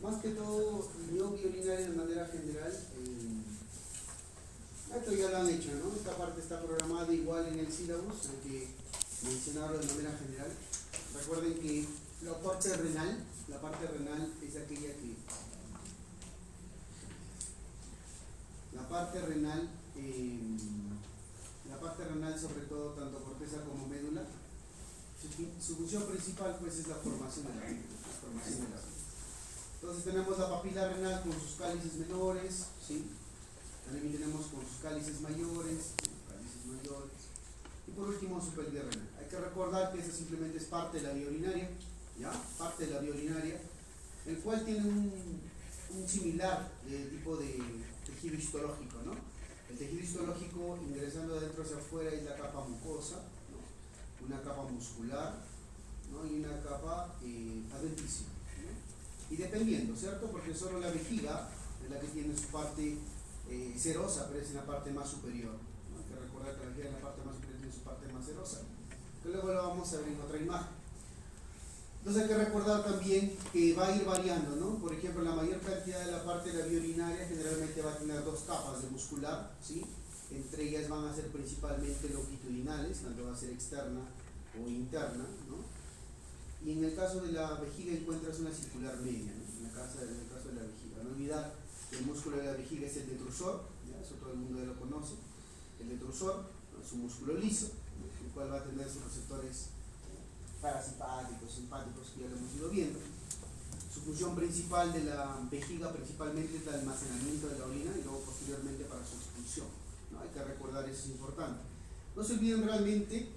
más que todo, yo urinaria de manera general, esto ya lo han hecho, ¿no? Esta parte está programada igual en el sílabus, hay que mencionarlo de manera general. Recuerden que la parte renal es aquella que la parte renal sobre todo tanto corteza como médula, su función principal pues es la formación de la vida, Entonces tenemos la papila renal con sus cálices menores, ¿sí? También tenemos con sus cálices mayores, y por último su pelvis renal. Hay que recordar que esa simplemente es parte de la vía urinaria, ¿ya? Parte de la vía urinaria, el cual tiene un similar tipo de tejido histológico, ¿no? El tejido histológico, ingresando de adentro hacia afuera, es la capa mucosa, ¿no? Una capa muscular, ¿no? Y una capa adventicia, ¿no? Y dependiendo, ¿cierto? Porque solo la vejiga es la que tiene su parte serosa, pero es en la parte más superior, ¿no? Hay que recordar que la vejiga en la parte más superior tiene su parte más serosa, que luego lo vamos a ver en otra imagen. Entonces hay que recordar también que va a ir variando, ¿no? Por ejemplo, la mayor cantidad de la parte de la vía urinaria generalmente va a tener dos capas de muscular, ¿sí? Entre ellas van a ser principalmente longitudinales, tanto va a ser externa o interna, ¿no? Y en el caso de la vejiga encuentras una circular media, ¿no? En el caso de la vejiga. No olvidar que el músculo de la vejiga es el detrusor, ¿ya? Eso todo el mundo ya lo conoce. El detrusor, ¿no? Es un músculo liso, ¿no? El cual va a tener sus receptores parasimpáticos, simpáticos, que ya lo hemos ido viendo. Su función principal de la vejiga principalmente es el almacenamiento de la orina y luego posteriormente para su expulsión, ¿no? Hay que recordar, eso es importante. No se olviden realmente,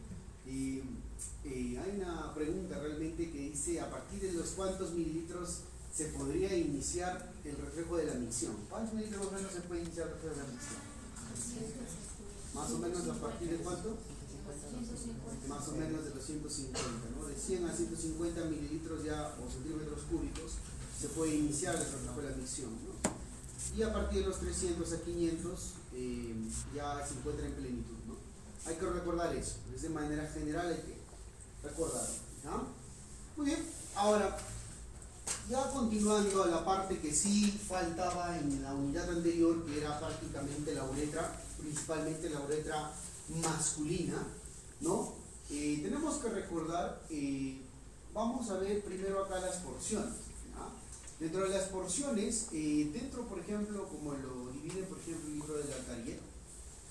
hay una pregunta realmente que dice a partir de los cuántos mililitros se podría iniciar el reflejo de la micción. ¿Cuántos mililitros más o menos se puede iniciar el reflejo de la micción? Más o menos a partir de cuánto? Más o menos de los 150, ¿no? De 100 a 150 mililitros ya o centímetros cúbicos se puede iniciar el reflejo de la micción, ¿no? Y a partir de los 300 a 500 ya se encuentra en plenitud, ¿no? Hay que recordar eso, es de manera general hay que recordarlo, ¿ya? Muy bien, ahora ya continuando a la parte que sí faltaba en la unidad anterior, que era prácticamente la uretra, principalmente la uretra masculina, ¿no? Tenemos que recordar, vamos a ver primero acá las porciones, ¿ya? Dentro de las porciones, dentro por ejemplo, como lo divide por ejemplo el libro de la Carrier,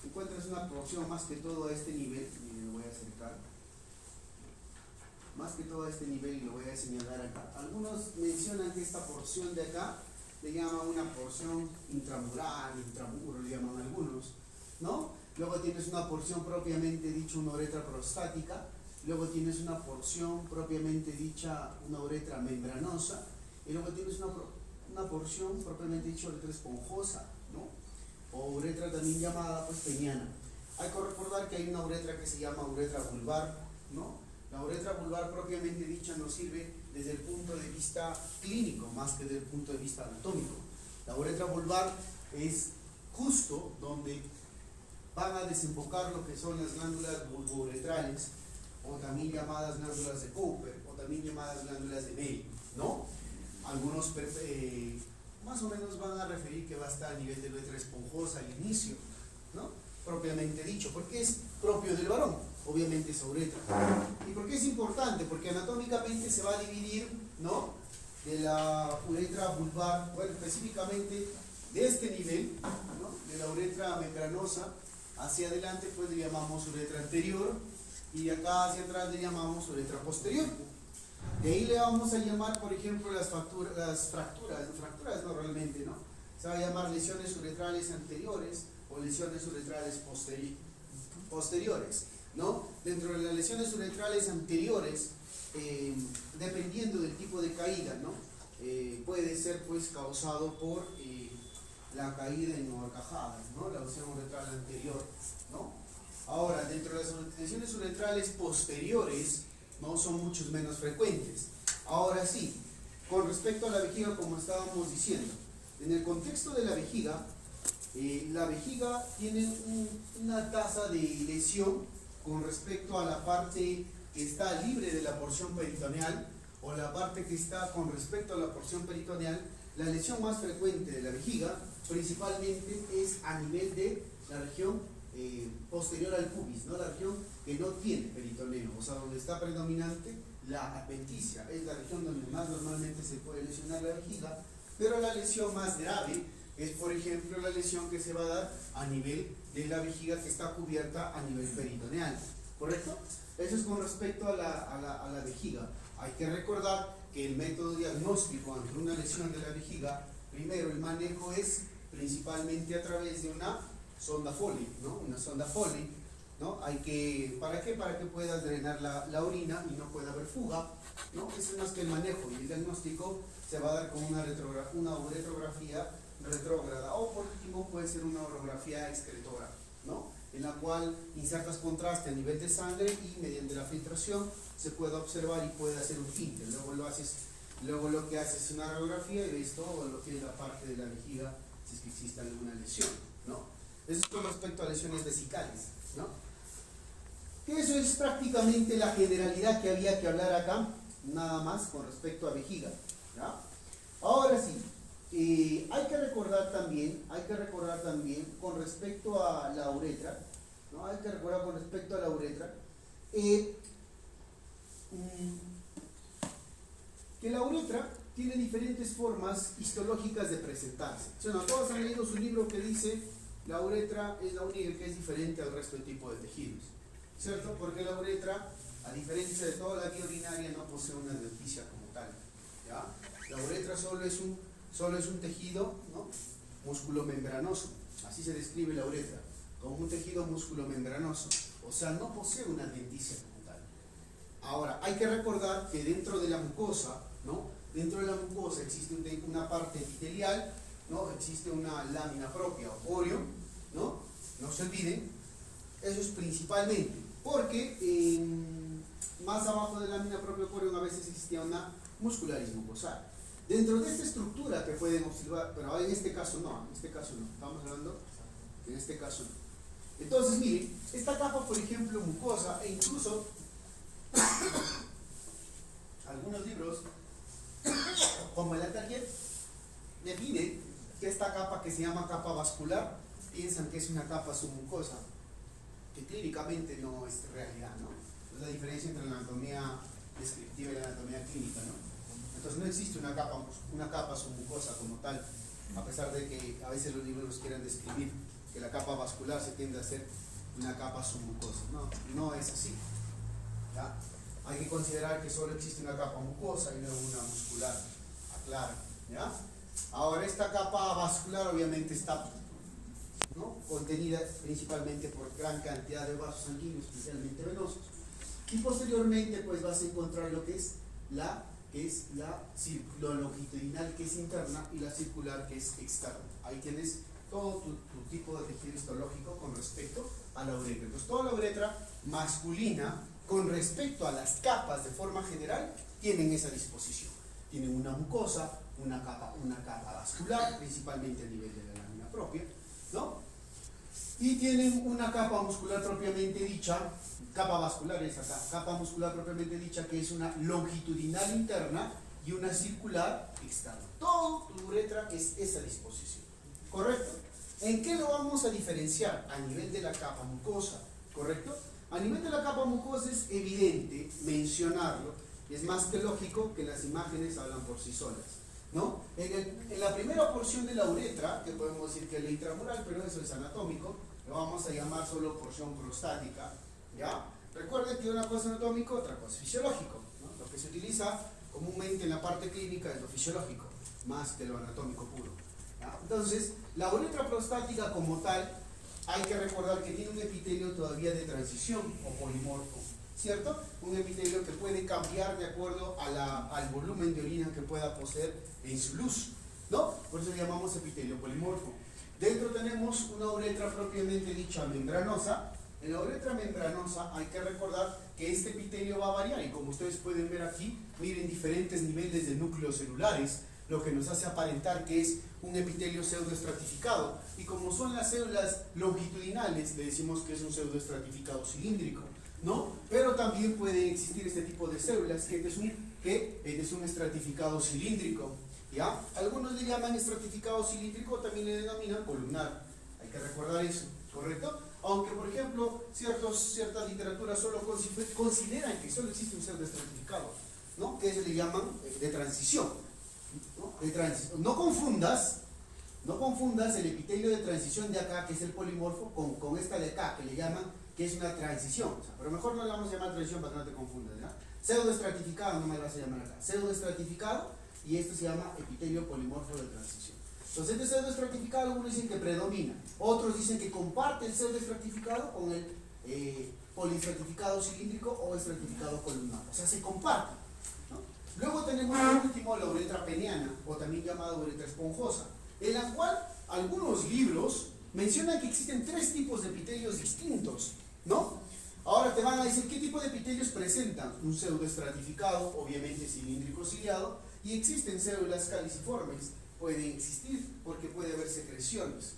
encuentras una porción más que todo a este nivel, y lo voy a acercar, más que todo a este nivel y lo voy a señalar acá. Algunos mencionan que esta porción de acá le llaman una porción intramural, intramuro, le llaman algunos, ¿no? Luego tienes una porción propiamente dicha, una uretra prostática. Luego tienes una porción propiamente dicha, una uretra membranosa. Y luego tienes una porción propiamente dicha, uretra esponjosa, ¿no? O uretra también llamada pues peniana. Hay que recordar que hay una uretra que se llama uretra vulvar, ¿no? La uretra vulvar propiamente dicha nos sirve desde el punto de vista clínico más que desde el punto de vista anatómico. La uretra vulvar es justo donde van a desembocar lo que son las glándulas vulvouretrales, o también llamadas glándulas de Cooper, o también llamadas glándulas de May, ¿no? Algunos más o menos van a referir que va a estar a nivel de uretra esponjosa al inicio, ¿no? Propiamente dicho, porque es propio del varón, obviamente esa uretra. ¿Y por qué es importante? Porque anatómicamente se va a dividir, ¿no? De la uretra vulvar, bueno, específicamente de este nivel, ¿no? De la uretra membranosa hacia adelante, pues le llamamos uretra anterior, y de acá hacia atrás le llamamos uretra posterior. De ahí le vamos a llamar, por ejemplo, las fracturas no realmente, ¿no? Se va a llamar lesiones uretrales anteriores o lesiones uretrales posteriores, ¿no? Dentro de las lesiones uretrales anteriores, dependiendo del tipo de caída, ¿no? Puede ser pues causado por la caída en horcajadas, ¿no? La lesión uretral anterior, ¿no? Ahora, dentro de las lesiones uretrales posteriores, ¿no? Son muchos menos frecuentes. Ahora sí, con respecto a la vejiga, como estábamos diciendo, en el contexto de la vejiga tiene una tasa de lesión con respecto a la parte que está libre de la porción peritoneal, o la parte que está con respecto a la porción peritoneal, la lesión más frecuente de la vejiga principalmente es a nivel de la región posterior al pubis, ¿no? La región que no tiene peritoneo, o sea, donde está predominante la adventicia, es la región donde más normalmente se puede lesionar la vejiga, pero la lesión más grave es, por ejemplo, la lesión que se va a dar a nivel de la vejiga que está cubierta a nivel peritoneal, ¿correcto? Eso es con respecto a la vejiga. Hay que recordar que el método diagnóstico ante una lesión de la vejiga, primero el manejo es principalmente a través de una sonda Foley, ¿no? Una sonda Foley, ¿no? ¿Para qué? Para que puedas drenar la orina y no pueda haber fuga, ¿no? Eso es más que el manejo, y el diagnóstico se va a dar con una uretrografía retrógrada, o por último puede ser una orografía excretora, ¿no? En la cual insertas contraste a nivel de sangre y mediante la filtración se puede observar y puede hacer un tinte. Luego lo que haces es una radiografía y ves todo lo que es la parte de la vejiga, si es que existe alguna lesión, ¿no? Eso es con respecto a lesiones vesicales, ¿no? Eso es prácticamente la generalidad que había que hablar acá, nada más con respecto a vejiga, ¿ya? Ahora sí, hay que recordar también con respecto a la uretra, ¿no? Hay que recordar con respecto a la uretra que la uretra tiene diferentes formas histológicas de presentarse. Bueno, todos han leído su libro que dice la uretra es la única que es diferente al resto del tipo de tejidos, ¿cierto? Porque la uretra, a diferencia de toda la vía urinaria, no posee una adventicia como tal, ¿ya? La uretra solo es un tejido, ¿no? Músculo-membranoso, así se describe la uretra, como un tejido músculo-membranoso, o sea, no posee una adventicia como tal. Ahora, hay que recordar que dentro de la mucosa, ¿no? Dentro de la mucosa existe una parte epitelial, ¿no? Existe una lámina propia o porio, ¿no? No se olviden, eso es principalmente, porque más abajo de la lámina propia o porio a veces existía una muscularis mucosal. Dentro de esta estructura que pueden observar, pero en este caso no, estamos hablando que en este caso no. Entonces, miren, esta capa, por ejemplo, mucosa, e incluso algunos libros, como el Atelier, definen que esta capa que se llama capa vascular, piensan que es una capa submucosa, que clínicamente no es realidad, ¿no? Es la diferencia entre la anatomía descriptiva y la anatomía clínica, ¿no? Entonces no existe una capa submucosa como tal, a pesar de que a veces los libros quieran describir que la capa vascular se tiende a ser una capa submucosa. No es así, ¿ya? Hay que considerar que solo existe una capa mucosa y no una muscular, aclara, ¿ya? Ahora, esta capa vascular obviamente está, ¿no?, contenida principalmente por gran cantidad de vasos sanguíneos, especialmente venosos, y posteriormente pues vas a encontrar lo que es la longitudinal, que es interna, y la circular, que es externa. Ahí tienes todo tu tipo de tejido histológico con respecto a la uretra. Entonces, toda la uretra masculina, con respecto a las capas de forma general, tienen esa disposición. Tienen una mucosa, una capa vascular, principalmente a nivel de la lámina propia, ¿no? Y tienen una capa muscular propiamente dicha, capa vascular es acá, capa muscular propiamente dicha, que es una longitudinal interna y una circular externa. Todo tu uretra es esa disposición, ¿correcto? ¿En qué lo vamos a diferenciar? A nivel de la capa mucosa, ¿correcto? A nivel de la capa mucosa es evidente mencionarlo, es más que lógico que las imágenes hablan por sí solas, ¿no? En la primera porción de la uretra, que podemos decir que es la intramural, pero eso es anatómico, lo vamos a llamar solo porción prostática, ¿ya? Recuerden que una cosa anatómica, otra cosa fisiológico, ¿no? Lo que se utiliza comúnmente en la parte clínica es lo fisiológico, más que lo anatómico puro, ¿ya? Entonces, la uretra prostática como tal, hay que recordar que tiene un epitelio todavía de transición o polimorfo, ¿cierto? Un epitelio que puede cambiar de acuerdo al volumen de orina que pueda poseer en su luz, ¿no? Por eso le llamamos epitelio polimorfo. Dentro tenemos una uretra propiamente dicha membranosa. En la uretra membranosa hay que recordar que este epitelio va a variar, y como ustedes pueden ver aquí, miren diferentes niveles de núcleos celulares, lo que nos hace aparentar que es un epitelio pseudoestratificado, y como son las células longitudinales, le decimos que es un pseudoestratificado cilíndrico, ¿no? Pero también puede existir este tipo de células que es un estratificado cilíndrico. ¿Ya? Algunos le llaman estratificado cilíndrico, también le denominan columnar. Hay que recordar eso, ¿correcto? Aunque, por ejemplo, ciertas literaturas solo consideran que solo existe un pseudoestratificado, ¿no? Que se le llaman de transición, ¿no? No confundas el epitelio de transición de acá, que es el polimorfo, con esta de acá, que le llaman, que es una transición. O sea, pero mejor no le vamos a llamar transición para que no te confundas, ¿ya? Pseudoestratificado no me lo vas a llamar acá. Pseudoestratificado, y esto se llama epitelio polimorfo de transición. Entonces, este pseudoestratificado, algunos dicen que predomina, otros dicen que comparte el pseudoestratificado con el poliestratificado cilíndrico o estratificado columnar. O sea, se comparte, ¿no? Luego tenemos por último la uretra peniana, o también llamada uretra esponjosa, en la cual algunos libros mencionan que existen 3 tipos de epitelios distintos, ¿no? Ahora te van a decir qué tipo de epitelios presentan: un pseudoestratificado, obviamente cilíndrico ciliado, y existen células caliciformes, pueden existir porque puede haber secreciones,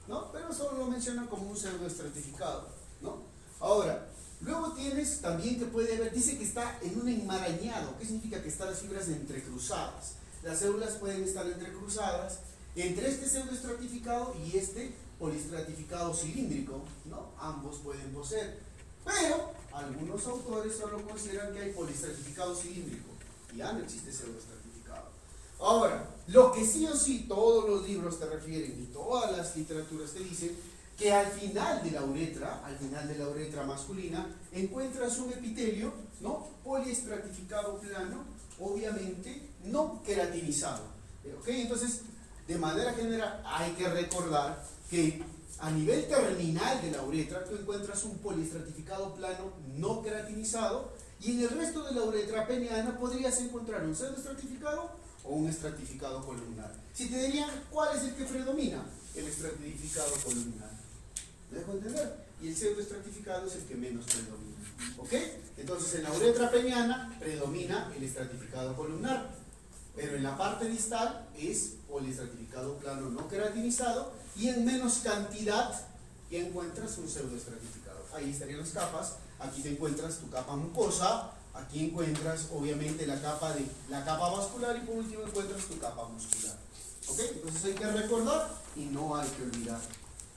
¿no? Pero solo lo mencionan como un pseudoestratificado, ¿no? Ahora, luego tienes también que puede haber, dice que está en un enmarañado. ¿Qué significa? Que están las fibras entrecruzadas. Las células pueden estar entrecruzadas entre este pseudoestratificado y este poliestratificado cilíndrico, ¿no? Ambos pueden poseer, pero algunos autores solo consideran que hay poliestratificado cilíndrico, ya no existe pseudoestratificado. Ahora, lo que sí o sí todos los libros te refieren y todas las literaturas te dicen que al final de la uretra masculina, encuentras un epitelio, ¿no? Poliestratificado plano, obviamente no queratinizado. ¿Ok? Entonces, de manera general, hay que recordar que a nivel terminal de la uretra tú encuentras un poliestratificado plano no queratinizado, y en el resto de la uretra peniana podrías encontrar un pseudoestratificado o un estratificado columnar. Si te dirían cuál es el que predomina, el estratificado columnar. ¿Me dejo entender? Y el pseudoestratificado es el que menos predomina. ¿Ok? Entonces en la uretra peniana predomina el estratificado columnar, pero en la parte distal es poliestratificado plano no queratinizado, y en menos cantidad ya encuentras un pseudoestratificado. Ahí estarían las capas. Aquí te encuentras tu capa mucosa, aquí encuentras obviamente la capa vascular, y por último encuentras tu capa muscular. ¿Ok? Entonces hay que recordar y no hay que olvidar.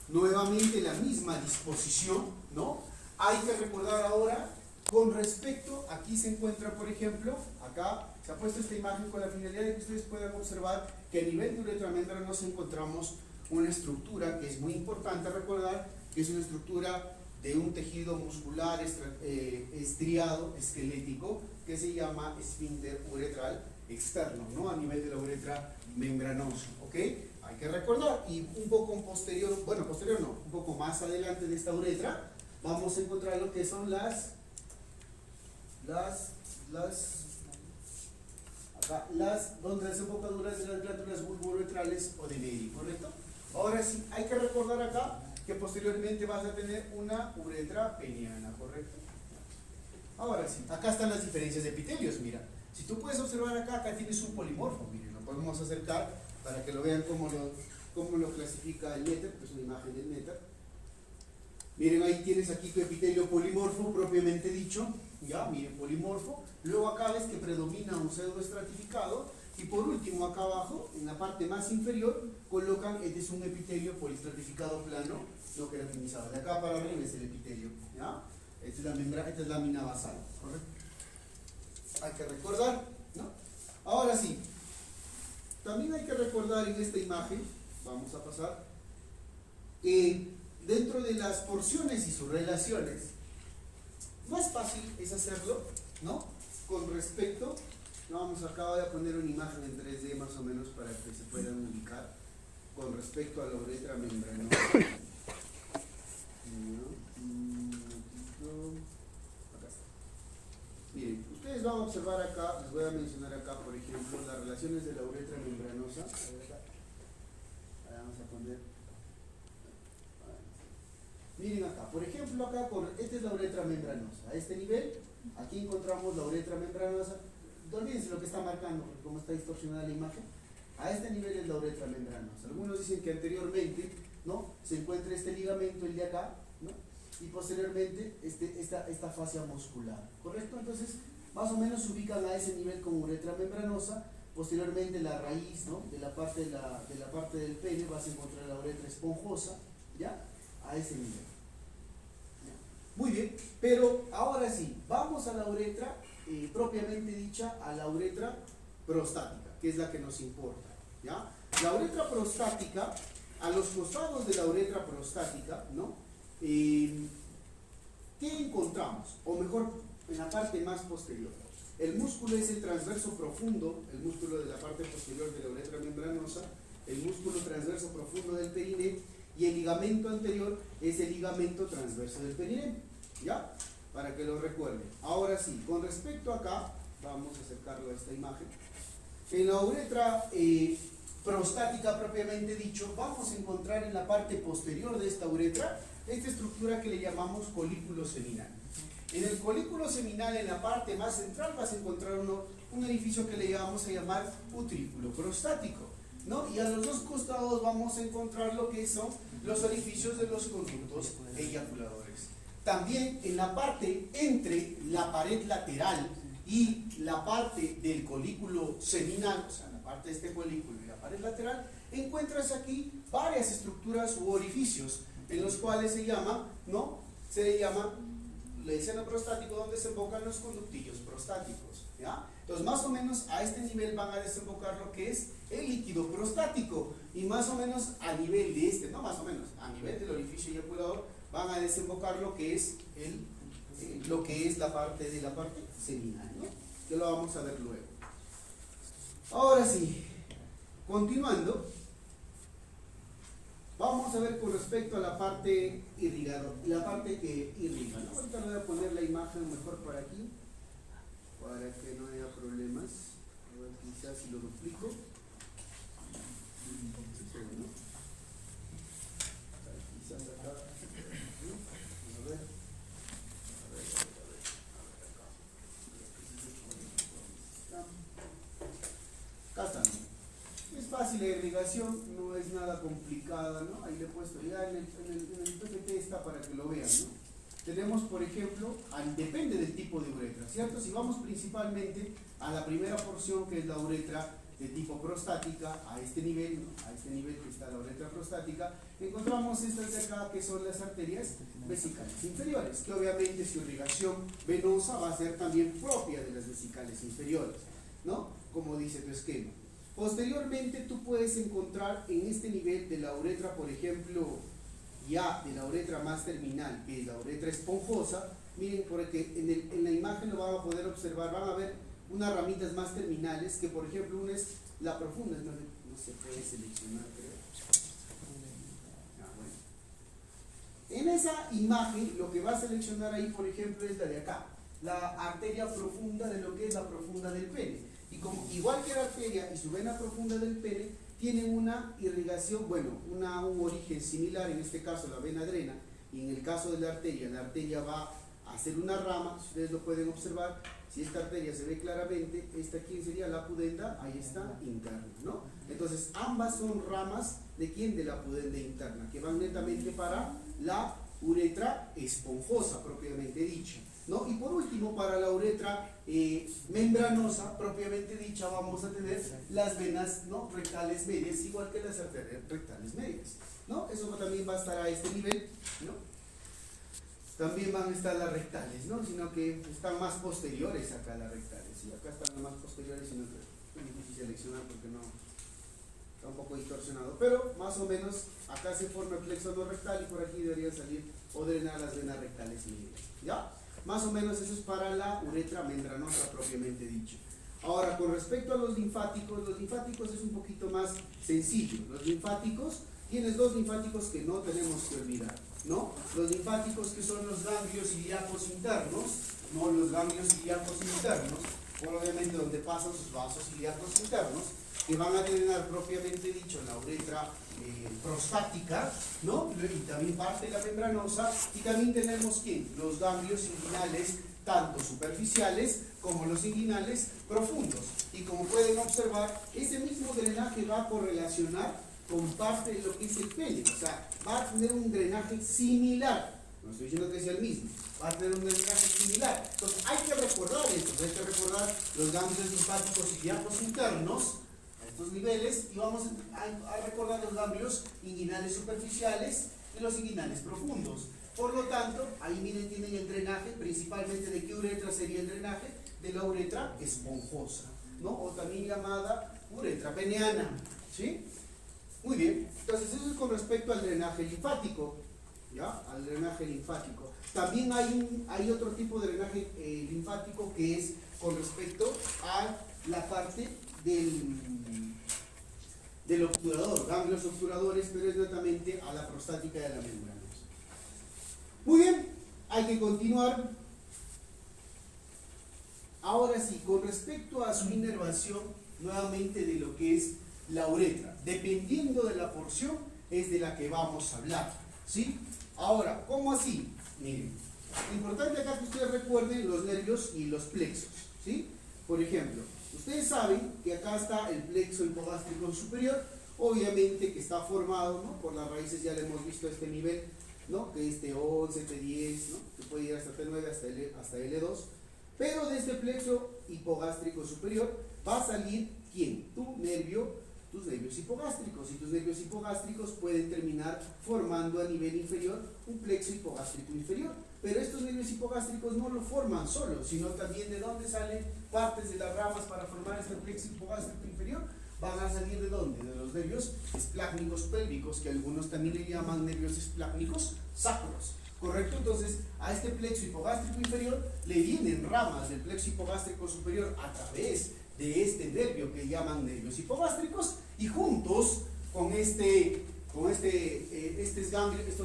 Nuevamente la misma disposición, ¿no? Hay que recordar ahora con respecto, aquí se encuentra, por ejemplo, acá se ha puesto esta imagen con la finalidad de que ustedes puedan observar que a nivel de uretra membranosa encontramos una estructura que es muy importante recordar, que es una estructura de un tejido muscular estriado, esquelético, que se llama esfínter uretral externo, ¿no? A nivel de la uretra membranosa, ¿ok? Hay que recordar. Y un poco posterior, bueno, posterior no, un poco más adelante de esta uretra, vamos a encontrar lo que son las donde las embocaduras de las glándulas bulbouretrales o de Leydig, ¿correcto? Ahora sí, hay que recordar acá que posteriormente vas a tener una uretra peniana, ¿correcto? Ahora sí, acá están las diferencias de epitelios, mira. Si tú puedes observar acá tienes un polimorfo, miren, lo podemos acercar para que lo vean cómo lo clasifica el Netter, que es una imagen del Netter. Miren, ahí tienes aquí tu epitelio polimorfo propiamente dicho, ya, miren, polimorfo. Luego acá ves que predomina un pseudoestratificado, y por último acá abajo, en la parte más inferior, colocan, este es un epitelio poliestratificado plano no queratinizado. De acá para arriba es el epitelio, ¿ya? Esta es la lámina basal, ¿correcto? Hay que recordar, ¿no? Ahora sí, también hay que recordar en esta imagen, vamos a pasar, dentro de las porciones y sus relaciones, más fácil es hacerlo, ¿no? Con respecto, acabo de poner una imagen en 3D más o menos para que se puedan ubicar con respecto a la uretra membranosa. Acá está. Miren, ustedes van a observar acá, les voy a mencionar acá, por ejemplo, las relaciones de la uretra membranosa. A ver acá. Vamos a poner. Miren acá, por ejemplo, acá, esta es la uretra membranosa. A este nivel, aquí encontramos la uretra membranosa. No olvídense lo que está marcando, porque como está distorsionada la imagen. A este nivel es la uretra membranosa. Algunos dicen que anteriormente, ¿no?, se encuentra este ligamento, el de acá, ¿no?, y posteriormente esta fascia muscular, ¿correcto? Entonces, más o menos se ubican a ese nivel como uretra membranosa, posteriormente la raíz, ¿no?, de la parte del pene, vas a encontrar la uretra esponjosa, ¿ya?, a ese nivel. ¿Ya? Muy bien, pero ahora sí, vamos a la uretra propiamente dicha, a la uretra prostática, que es la que nos importa, ¿ya? La uretra prostática, a los costados de la uretra prostática, ¿no?, ¿qué encontramos? O mejor, en la parte más posterior. El músculo es el transverso profundo, el músculo de la parte posterior de la uretra membranosa, el músculo transverso profundo del perineo, y el ligamento anterior es el ligamento transverso del perineo, ¿ya? Para que lo recuerden. Ahora sí, con respecto acá, vamos a acercarlo a esta imagen. En la uretra prostática propiamente dicho, vamos a encontrar en la parte posterior de esta uretra esta estructura que le llamamos colículo seminal. En el colículo seminal, en la parte más central, vas a encontrar un edificio que le vamos a llamar utrículo prostático, ¿no? Y a los dos costados vamos a encontrar lo que son los orificios de los conductos eyaculadores. También en la parte entre la pared lateral y la parte del colículo seminal, o sea, la parte de este colículo y la pared lateral, encuentras aquí varias estructuras u orificios en los cuales se llama, ¿no?, se le llama el seno prostático, donde desembocan los conductillos prostáticos, ¿ya? Entonces, más o menos a este nivel van a desembocar lo que es el líquido prostático, y más o menos a nivel de este, no más o menos, a nivel del orificio eyaculador, van a desembocar lo que es la parte seminal, ¿no?, que lo vamos a ver luego. Ahora sí, continuando, vamos a ver con respecto a la parte irrigadora, la parte que irriga, ¿no? Ahorita le voy a poner la imagen mejor por aquí, para que no haya problemas. A ver, quizás si lo duplico. ¿No? Quizás acá. A ver. Acá está. Es fácil la irrigación, no es nada complicada, ¿no? Ahí le he puesto, ya en el PPT está para que lo vean, ¿no? Tenemos, por ejemplo, depende del tipo de uretra, ¿cierto? Si vamos principalmente a la primera porción, que es la uretra de tipo prostática, a este nivel, ¿no?, a este nivel que está la uretra prostática, encontramos estas de acá, que son las arterias vesicales inferiores, que obviamente su irrigación venosa va a ser también propia de las vesicales inferiores, ¿no?, como dice tu esquema. Posteriormente tú puedes encontrar en este nivel de la uretra, por ejemplo, ya de la uretra más terminal, que es la uretra esponjosa. Miren, porque en la imagen lo van a poder observar, van a ver unas ramitas más terminales, que por ejemplo una es la profunda, no se puede seleccionar, creo. Bueno. En esa imagen lo que va a seleccionar ahí, por ejemplo, es la de acá, la arteria profunda de lo que es la profunda del pene. Y como igual que la arteria y su vena profunda del pene tienen una irrigación, bueno, un origen similar, en este caso la vena drena, y en el caso de la arteria va a hacer una rama, si ustedes lo pueden observar, si esta arteria se ve claramente, esta ¿quién sería? La pudenda, ahí está, interna, ¿no? Entonces ambas son ramas de ¿quién? De la pudenda interna, que van netamente para la uretra esponjosa propiamente dicha, ¿no? Y por último, para la uretra membranosa propiamente dicha, vamos a tener las venas, ¿no?, rectales medias, igual que las arterias rectales medias, ¿no? Eso también va a estar a este nivel, ¿no? También van a estar las rectales, ¿no?, sino que están más posteriores acá las rectales, y acá están las más posteriores, sino que es difícil seleccionar porque no está un poco distorsionado, pero más o menos acá se forma el plexo no rectal y por aquí deberían salir o drenar las venas rectales medias, ¿ya? Más o menos eso es para la uretra membranosa propiamente dicho. Ahora, con respecto a los linfáticos es un poquito más sencillo. Los linfáticos, tienes dos linfáticos que no tenemos que olvidar, ¿no? Los linfáticos que son los ganglios ilíacos internos, ¿no? Los ganglios ilíacos internos, obviamente donde pasan sus vasos ilíacos internos, que van a tener propiamente dicho la uretra prostática, ¿no? Y también parte de la membranosa, y también tenemos ¿quién? Los ganglios inguinales, tanto superficiales como los inguinales profundos. Y como pueden observar, ese mismo drenaje va a correlacionar con parte de lo que es el pene, o sea, va a tener un drenaje similar no estoy diciendo que sea el mismo, va a tener un drenaje similar. Entonces hay que recordar esto, hay que recordar los ganglios linfáticos ilíacos internos a estos niveles, y vamos a recordar los ganglios inguinales superficiales y los inguinales profundos. Por lo tanto, ahí miren, tienen el drenaje, principalmente de qué uretra sería el drenaje, de la uretra esponjosa, ¿no? O también llamada uretra peniana, ¿sí? Muy bien, entonces eso es con respecto al drenaje linfático, ¿ya? Al drenaje linfático. También hay otro tipo de drenaje linfático que es con respecto a la parte del obturador, ganglios obturadores, pero es netamente a la prostática y a la membrana. Muy bien, hay que continuar. Ahora sí, con respecto a su inervación, nuevamente de lo que es la uretra, dependiendo de la porción, es de la que vamos a hablar, ¿sí? Ahora, ¿cómo así? Miren, importante acá que ustedes recuerden los nervios y los plexos, ¿sí? Por ejemplo, ustedes saben que acá está el plexo hipogástrico superior, obviamente que está formado, ¿no?, por las raíces, ya lo hemos visto a este nivel, ¿no?, que es T11, T10, ¿no?, que puede ir hasta T9, hasta L2, pero de este plexo hipogástrico superior va a salir, ¿quién? Tus nervios hipogástricos, y tus nervios hipogástricos pueden terminar formando a nivel inferior un plexo hipogástrico inferior, pero estos nervios hipogástricos no lo forman solos, sino también de dónde salen partes de las ramas para formar este plexo hipogástrico inferior. Van a salir ¿de dónde? De los nervios esplácnicos pélvicos, que algunos también le llaman nervios esplácnicos sacros, ¿correcto? Entonces, a este plexo hipogástrico inferior le vienen ramas del plexo hipogástrico superior a través de este nervio que llaman nervios hipogástricos, y juntos con estos ganglios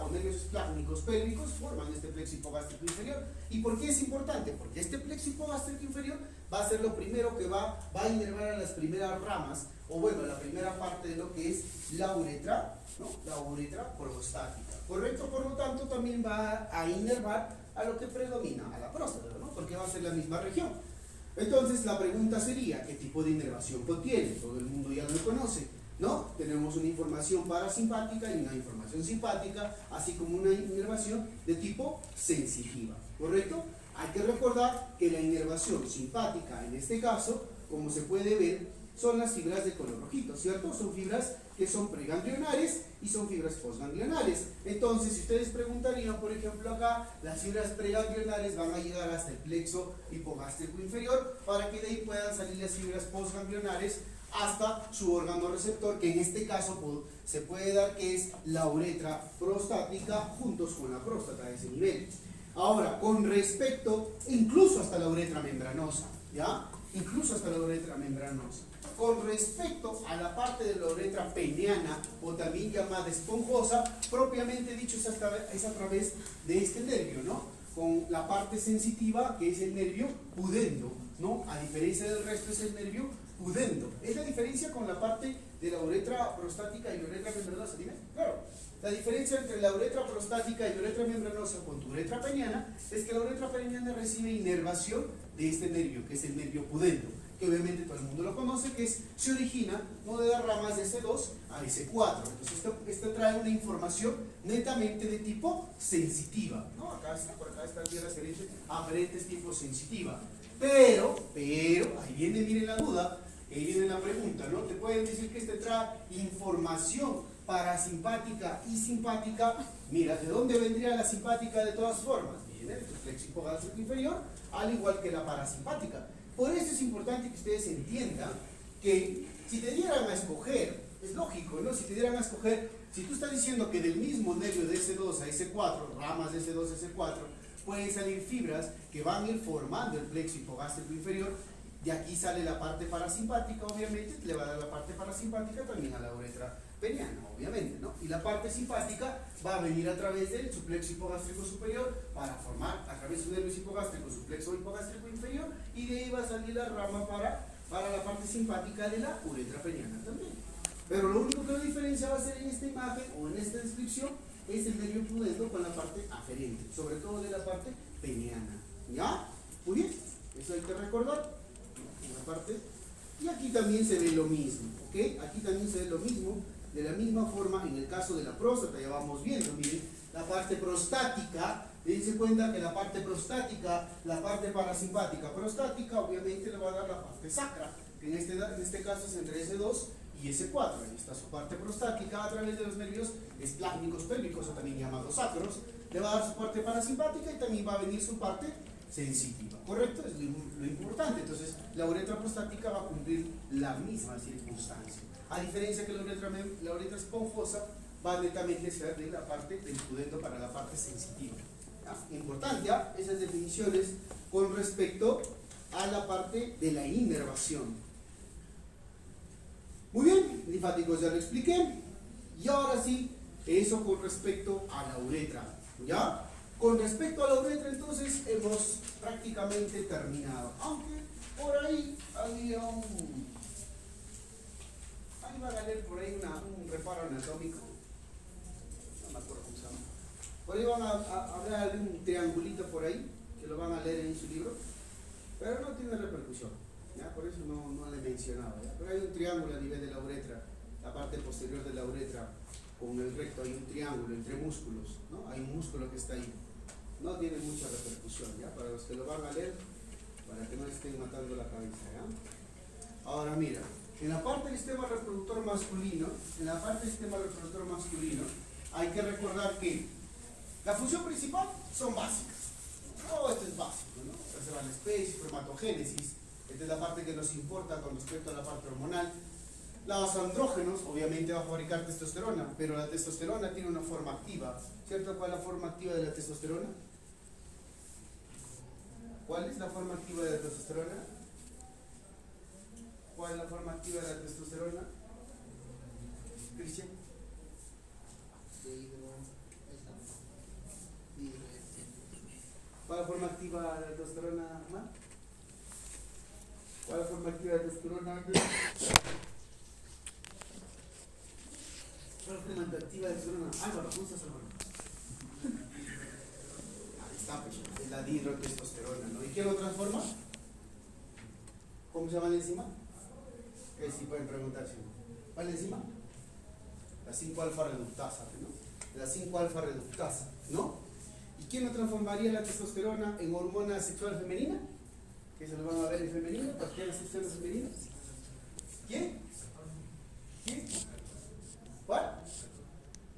o nervios esplácnicos pélvicos forman este plexo hipogástrico inferior. ¿Y por qué es importante? Porque este plexo hipogástrico inferior va a ser lo primero que va a inervar a las primeras ramas, o bueno, la primera parte de lo que es la uretra, ¿no?, la uretra prostática, ¿correcto? Por lo tanto, también va a inervar a lo que predomina, a la próstata, ¿no?, porque va a ser la misma región. Entonces, la pregunta sería, ¿qué tipo de inervación contiene? Todo el mundo ya lo conoce, ¿no? Tenemos una información parasimpática y una información simpática, así como una inervación de tipo sensitiva, ¿correcto? Hay que recordar que la inervación simpática, en este caso, como se puede ver, son las fibras de color rojito, ¿cierto? Son fibras que son preganglionares y son fibras postganglionares. Entonces, si ustedes preguntarían, por ejemplo, acá, las fibras preganglionares van a llegar hasta el plexo hipogástrico inferior, para que de ahí puedan salir las fibras postganglionares hasta su órgano receptor, que en este caso se puede dar que es la uretra prostática juntos con la próstata a ese nivel. Ahora, con respecto, incluso hasta la uretra membranosa, ¿ya? Incluso hasta la uretra membranosa. Con respecto a la parte de la uretra peniana, o también llamada esponjosa, propiamente dicho es a través de este nervio, ¿no?, con la parte sensitiva, que es el nervio pudendo, ¿no? A diferencia del resto, es el nervio pudendo. Es la diferencia con la parte de la uretra prostática y la uretra membranosa, ¿dime? Claro. La diferencia entre la uretra prostática y la uretra membranosa con tu uretra peniana es que la uretra peniana recibe inervación de este nervio, que es el nervio pudendo, que obviamente todo el mundo lo conoce, que se origina, ¿no?, de las ramas de S2 a S4. Entonces esto trae una información netamente de tipo sensitiva, ¿no? Por acá está tierra aferentes tipo sensitiva. Pero, ahí viene, miren la duda, ahí viene la pregunta, ¿no? Te pueden decir que este trae información parasimpática y simpática. Mira, ¿de dónde vendría la simpática de todas formas? Viene del plexo hipogástrico inferior, al igual que la parasimpática. Por eso es importante que ustedes entiendan que si te dieran a escoger, es lógico, ¿no? Si te dieran a escoger, si tú estás diciendo que del mismo nervio de S2 a S4, ramas de S2 a S4, pueden salir fibras que van a ir formando el plexo hipogástrico inferior, de aquí sale la parte parasimpática, obviamente, le va a dar la parte parasimpática también a la uretra peniana, obviamente, ¿no? Y la parte simpática va a venir a través del su plexo hipogástrico superior para formar a través de su nervio hipogástrico su plexo hipogástrico inferior, y de ahí va a salir la rama para la parte simpática de la uretra peniana también. Pero lo único que la diferencia va a ser en esta imagen o en esta descripción es el nervio pudendo con la parte aferente, sobre todo de la parte peniana, ¿ya? Muy bien, eso hay que recordar. Una parte, y aquí también se ve lo mismo, ¿ok? Aquí también se ve lo mismo, de la misma forma en el caso de la próstata, ya vamos viendo, miren, la parte prostática. Dense cuenta que la parte prostática, la parte parasimpática prostática, obviamente le va a dar la parte sacra, que en este caso es entre S2 y S4. Ahí está su parte prostática a través de los nervios esplácnicos pélvicos, o también llamados sacros. Le va a dar su parte parasimpática y también va a venir su parte sensitiva, ¿correcto? Es lo importante. Entonces, la uretra prostática va a cumplir la misma circunstancia. A diferencia que la uretra esponjosa va netamente a ser de la parte del pudendo para la parte sensitiva. ¿Ya? Importante, ¿ya? Esas definiciones con respecto a la parte de la inervación. Muy bien, linfáticos ya lo expliqué. Y ahora sí, eso con respecto a la uretra. ¿Ya? Con respecto a la uretra, entonces, hemos prácticamente terminado. Aunque por ahí había ahí van a leer por ahí un reparo anatómico. No me acuerdo cómo se llama. Por ahí van a hablar de un triangulito por ahí, que lo van a leer en su libro. Pero no tiene repercusión. ¿Ya? Por eso no le he mencionado. ¿Ya? Pero hay un triángulo a nivel de la uretra, la parte posterior de la uretra. Con el recto hay un triángulo entre músculos, ¿no? Hay un músculo que está ahí. No tiene mucha repercusión, ¿ya? Para los que lo van a leer, para que no estén matando la cabeza, ¿ya? Ahora mira, en la parte del sistema reproductor masculino, hay que recordar que la función principal son básicas. Todo esto es básico, ¿no? Preservar la especie, espermatogénesis, esta es la parte que nos importa con respecto a la parte hormonal. Los andrógenos, obviamente va a fabricar testosterona, pero la testosterona tiene una forma activa, ¿cierto? ¿Cuál es la forma activa de la testosterona? ¿Cuál es la forma activa de la testosterona? ¿Cuál es la forma activa de la testosterona? Cristian. ¿Cuál es la forma activa de la testosterona, Mar? ¿Cuál es la forma activa de la testosterona, Ángel? ¿Cuál es la forma activa de la testosterona? Álvaro, ¿cómo estás, Álvaro? Ahí está, pues, es la dihidrotestosterona, ¿no? ¿Y quién lo transforma? ¿Cómo se llama la enzima? Que sí pueden preguntarse. ¿Cuál es la enzima? La 5-alfa reductasa, ¿no? La 5-alfa reductasa, ¿no? ¿Y quién lo transformaría la testosterona en hormona sexual femenina? Que se lo van a ver en femenino, pastillas sexuales femeninas. ¿Quién? ¿Quién? ¿Cuál?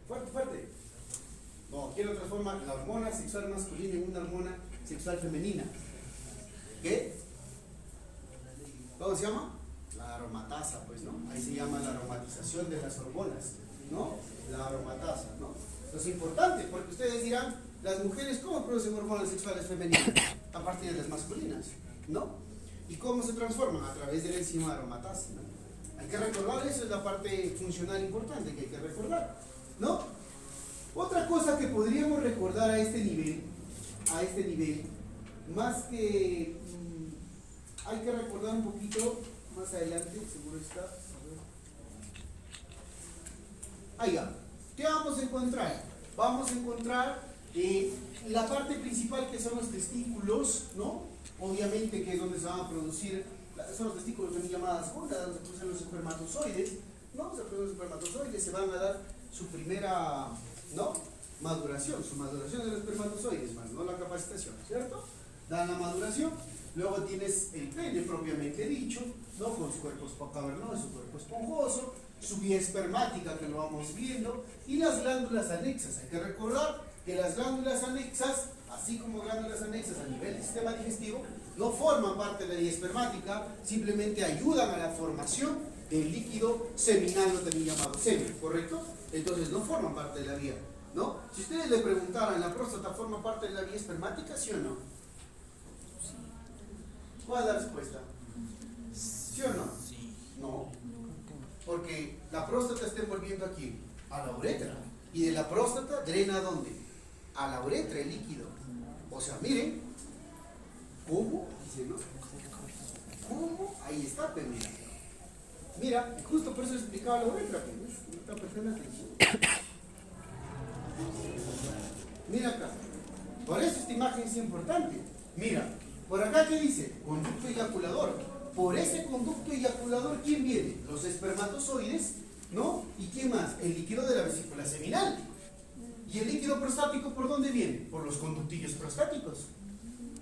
Fuerte. No, ¿quién lo transforma la hormona sexual masculina en una hormona sexual femenina? ¿Qué? ¿Cómo se llama? La aromatasa, pues, ¿no? Ahí se llama la aromatización de las hormonas, ¿no? La aromatasa, ¿no? Eso es importante, porque ustedes dirán, las mujeres, ¿cómo producen hormonas sexuales femeninas? A partir de las masculinas, ¿no? ¿Y cómo se transforman? A través de la enzima aromatasa, ¿no? Hay que recordar, eso es la parte funcional importante que hay que recordar, ¿no? Otra cosa que podríamos recordar a este nivel, más que hay que recordar un poquito más adelante, seguro está. Ahí va. ¿Qué vamos a encontrar? Vamos a encontrar la parte principal, que son los testículos, ¿no? Obviamente que es donde se van a producir, son los testículos también llamadas gónadas, donde se producen los espermatozoides, ¿no? Se producen los espermatozoides, se van a dar su primera, ¿no? Maduración, su maduración de los espermatozoides, no la capacitación, ¿cierto? Dan la maduración, luego tienes el pene propiamente dicho, ¿no? Con su cuerpo cavernoso, su cuerpo esponjoso, su vía espermática que lo vamos viendo, y las glándulas anexas. Hay que recordar que las glándulas anexas, así como glándulas anexas a nivel del sistema digestivo, no forman parte de la vía espermática, simplemente ayudan a la formación del líquido seminal, también llamado semen, ¿correcto? Entonces no forman parte de la vía, ¿no? Si ustedes le preguntaran, ¿la próstata forma parte de la vía espermática, sí o no? ¿Cuál es la respuesta? ¿Sí o no? No. Porque la próstata está envolviendo aquí a la uretra. Y de la próstata drena ¿a dónde? A la uretra el líquido. O sea, miren cómo, dice, ¿no? ¿Cómo? Ahí está, pero mira. Mira, justo por eso les explicaba la uretra, pues, no está prestando atención. Mira acá. Por eso esta imagen es importante. Mira, por acá ¿qué dice? Conducto eyaculador. Por ese conducto eyaculador, ¿quién viene? Los espermatozoides, ¿no? ¿Y quién más? El líquido de la vesícula seminal. ¿Y el líquido prostático por dónde viene? Por los conductillos prostáticos,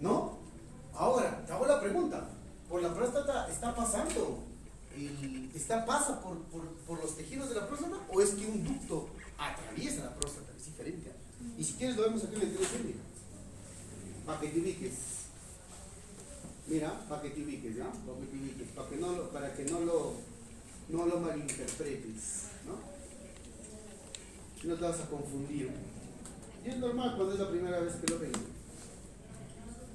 ¿no? Ahora, te hago la pregunta, ¿por la próstata está pasando, pasa por los tejidos de la próstata, o es que un ducto atraviesa la próstata? Es diferente. Y si quieres lo vemos aquí en el 3D, para que te ubiques. Mira, para que te ubiques, ¿no? Para que no lo malinterpretes, ¿no? No te vas a confundir. Y es normal cuando es la primera vez que lo ven.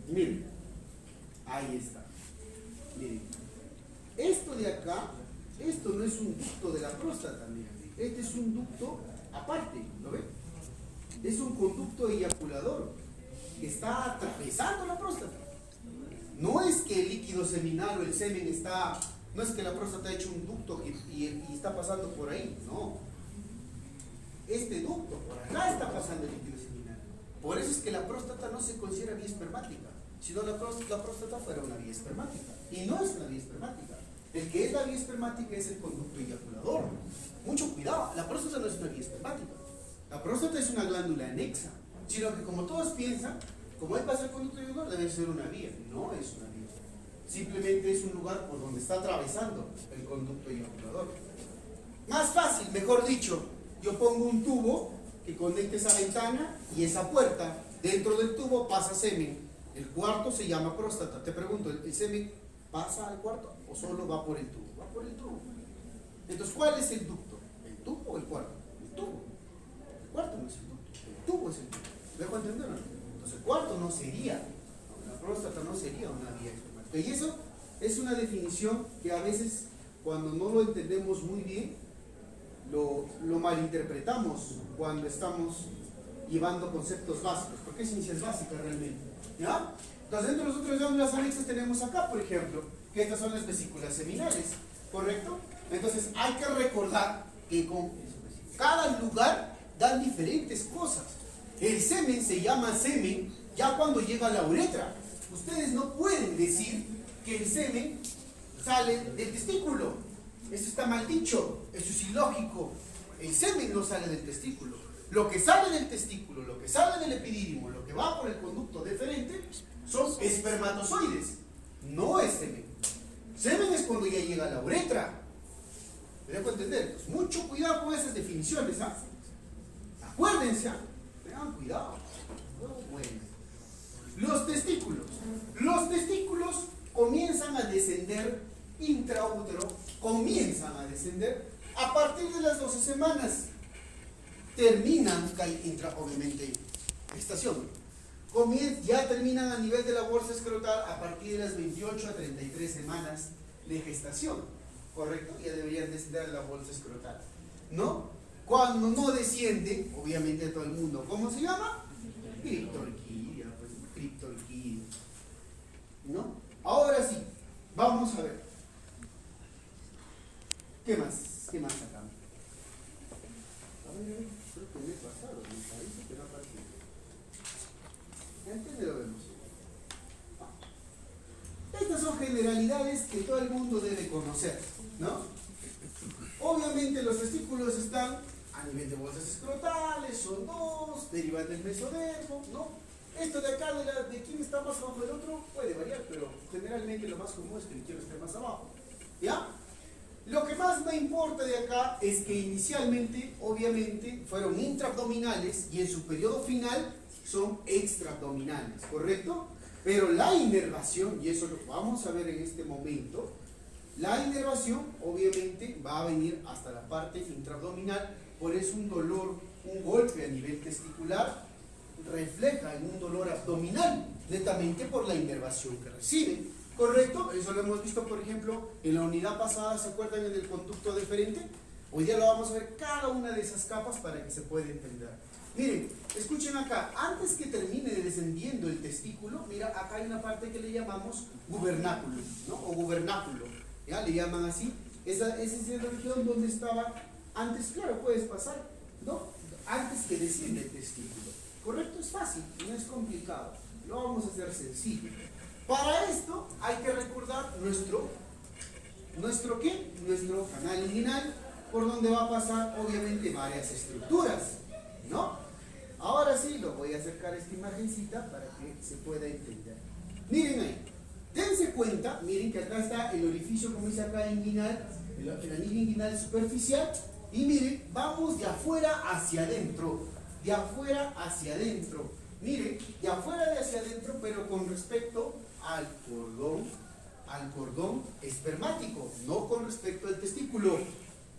Miren, ahí está. Miren, esto de acá, esto no es un ducto de la próstata, miren. Este es un ducto aparte, ¿lo ven? Es un conducto eyaculador que está atravesando la próstata. No es que el líquido seminal o el semen está, no es que la próstata ha hecho un ducto y está pasando por ahí, no. Este ducto, por acá está pasando el líquido seminal. Por eso es que la próstata no se considera vía espermática, sino la próstata fuera una vía espermática. Y no es una vía espermática. El que es la vía espermática es el conducto eyaculador. Mucho cuidado, la próstata no es una vía espermática. La próstata es una glándula anexa, sino que como todos piensan, como ahí pasa el conducto eyaculador, debe ser una vía. No es una vía. Simplemente es un lugar por donde está atravesando el conducto eyaculador. Más fácil, mejor dicho, yo pongo un tubo que conecte esa ventana y esa puerta. Dentro del tubo pasa semen. El cuarto se llama próstata. Te pregunto, ¿el semen pasa al cuarto o solo va por el tubo? Va por el tubo. Entonces, ¿cuál es el ducto? ¿El tubo o el cuarto? El tubo. El cuarto no es el ducto, el tubo es el tubo. ¿Me dejo entender? Entonces, el cuarto no sería, la próstata no sería una vía espermática. Y eso es una definición que a veces, cuando no lo entendemos muy bien, lo malinterpretamos cuando estamos llevando conceptos básicos, porque es ciencias básicas realmente, ¿ya? Entonces, dentro de las otras glándulas anexas tenemos acá, por ejemplo, que estas son las vesículas seminales, ¿correcto? Entonces, hay que recordar que con cada lugar dan diferentes cosas. El semen se llama semen ya cuando llega a la uretra. Ustedes no pueden decir que el semen sale del testículo. Eso está mal dicho, eso es ilógico. El semen no sale del testículo. Lo que sale del testículo, lo que sale del epidídimo, lo que va por el conducto deferente, son espermatozoides. No es semen. Semen es cuando ya llega a la uretra. ¿Me dejo entender? Pues mucho cuidado con esas definiciones, ¿ah? Acuérdense, tengan cuidado. Bueno. Los testículos. Los testículos comienzan a descender intraútero, comienzan a descender a partir de las 12 semanas. Terminan, obviamente, gestación. Ya terminan a nivel de la bolsa escrotal a partir de las 28 a 33 semanas de gestación. ¿Correcto? Ya deberían descender a la bolsa escrotal. ¿No? Cuando no desciende, obviamente todo el mundo, ¿cómo se llama? Criptorquidia, pues, criptorquidia. ¿No? Ahora sí, vamos a ver. ¿Qué más? ¿Qué más acá? A ver, creo que me he pasado, me parece que no aparece. Antes lo vemos. Estas son generalidades que todo el mundo debe conocer, ¿no? Obviamente los testículos están a nivel de bolsas escrotales, son dos, derivan del mesodermo, ¿no? Esto de acá, de quién está más abajo del otro, puede variar, pero generalmente lo más común es que el izquierdo esté más abajo, ¿ya? Lo que más me importa de acá es que inicialmente, obviamente, fueron intraabdominales y en su periodo final son extraabdominales, ¿correcto? Pero la inervación, y eso lo vamos a ver en este momento, la inervación obviamente va a venir hasta la parte intraabdominal, por eso un dolor, un golpe a nivel testicular refleja en un dolor abdominal, netamente por la inervación que recibe, ¿correcto? Eso lo hemos visto, por ejemplo, en la unidad pasada, ¿se acuerdan? En el conducto deferente. Hoy día lo vamos a ver cada una de esas capas para que se pueda entender. Miren, escuchen acá, antes que termine descendiendo el testículo, mira, acá hay una parte que le llamamos gubernáculo, ¿no? O gubernáculo, ¿ya? Le llaman así. Esa es la región donde estaba antes, claro, puedes pasar, ¿no? Antes que descienda el testículo. ¿Correcto? Es fácil, no es complicado. Lo vamos a hacer sencillo. Para esto hay que recordar nuestro ¿qué? Nuestro canal inguinal, por donde va a pasar obviamente varias estructuras, ¿no? Ahora sí, lo voy a acercar a esta imagencita para que se pueda entender. Miren ahí, dense cuenta, miren que acá está el orificio, como dice acá, inguinal, el anillo inguinal superficial, y miren, vamos de afuera hacia adentro, de afuera hacia adentro, miren, de afuera de hacia adentro, pero con respecto al cordón espermático, no con respecto al testículo.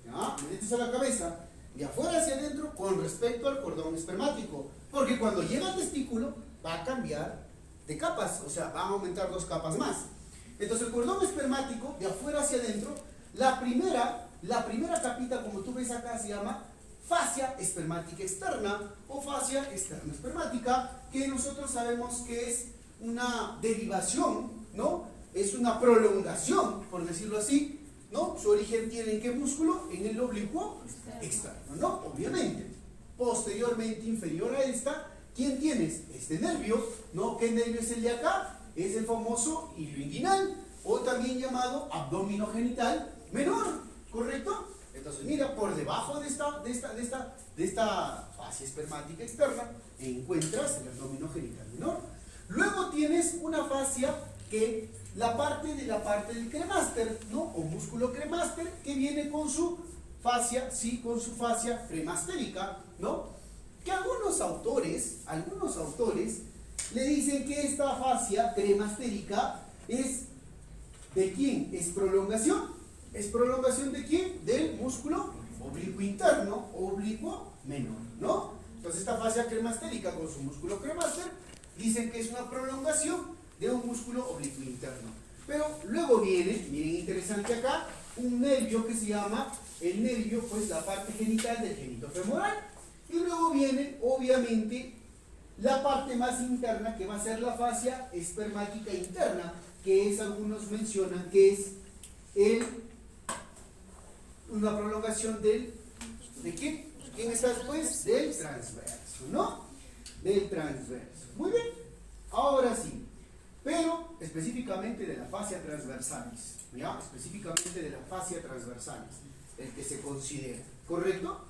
¿Ya? Métete a la cabeza, de afuera hacia adentro con respecto al cordón espermático, porque cuando llega al testículo va a cambiar de capas, o sea, va a aumentar 2 capas más. Entonces el cordón espermático, de afuera hacia adentro, la primera capita, como tú ves acá, se llama fascia espermática externa o fascia externa espermática, que nosotros sabemos que es una derivación, ¿no? Es una prolongación, por decirlo así, ¿no? Su origen tiene en qué músculo, en el oblicuo externo, ¿no? Obviamente. Posteriormente, inferior a esta, ¿quién tienes? Este nervio, ¿no? ¿Qué nervio es el de acá? Es el famoso hilo inguinal, o también llamado abdomino genital menor, ¿correcto? Entonces, mira, por debajo de esta fascia espermática externa, encuentras el abdomino genital menor. Luego tienes una fascia que la parte del cremaster, ¿no? O músculo cremaster, que viene con su fascia, sí, con su fascia cremastérica, ¿no? Que algunos autores le dicen que esta fascia cremastérica es ¿de quién? Es prolongación. ¿Es prolongación de quién? Del músculo oblicuo interno, oblicuo menor, ¿no? Entonces esta fascia cremastérica con su músculo cremaster dicen que es una prolongación de un músculo oblicuo interno. Pero luego viene, miren interesante acá, un nervio que se llama el nervio, pues la parte genital del genito femoral. Y luego viene, obviamente, la parte más interna, que va a ser la fascia espermática interna, que es, algunos mencionan que es una prolongación ¿de qué? ¿Quién está después? Del transverso, ¿no? Del transverso. Muy bien, ahora sí. Pero específicamente de la fascia transversalis, ¿ya? Específicamente de la fascia transversalis, el que se considera, ¿correcto?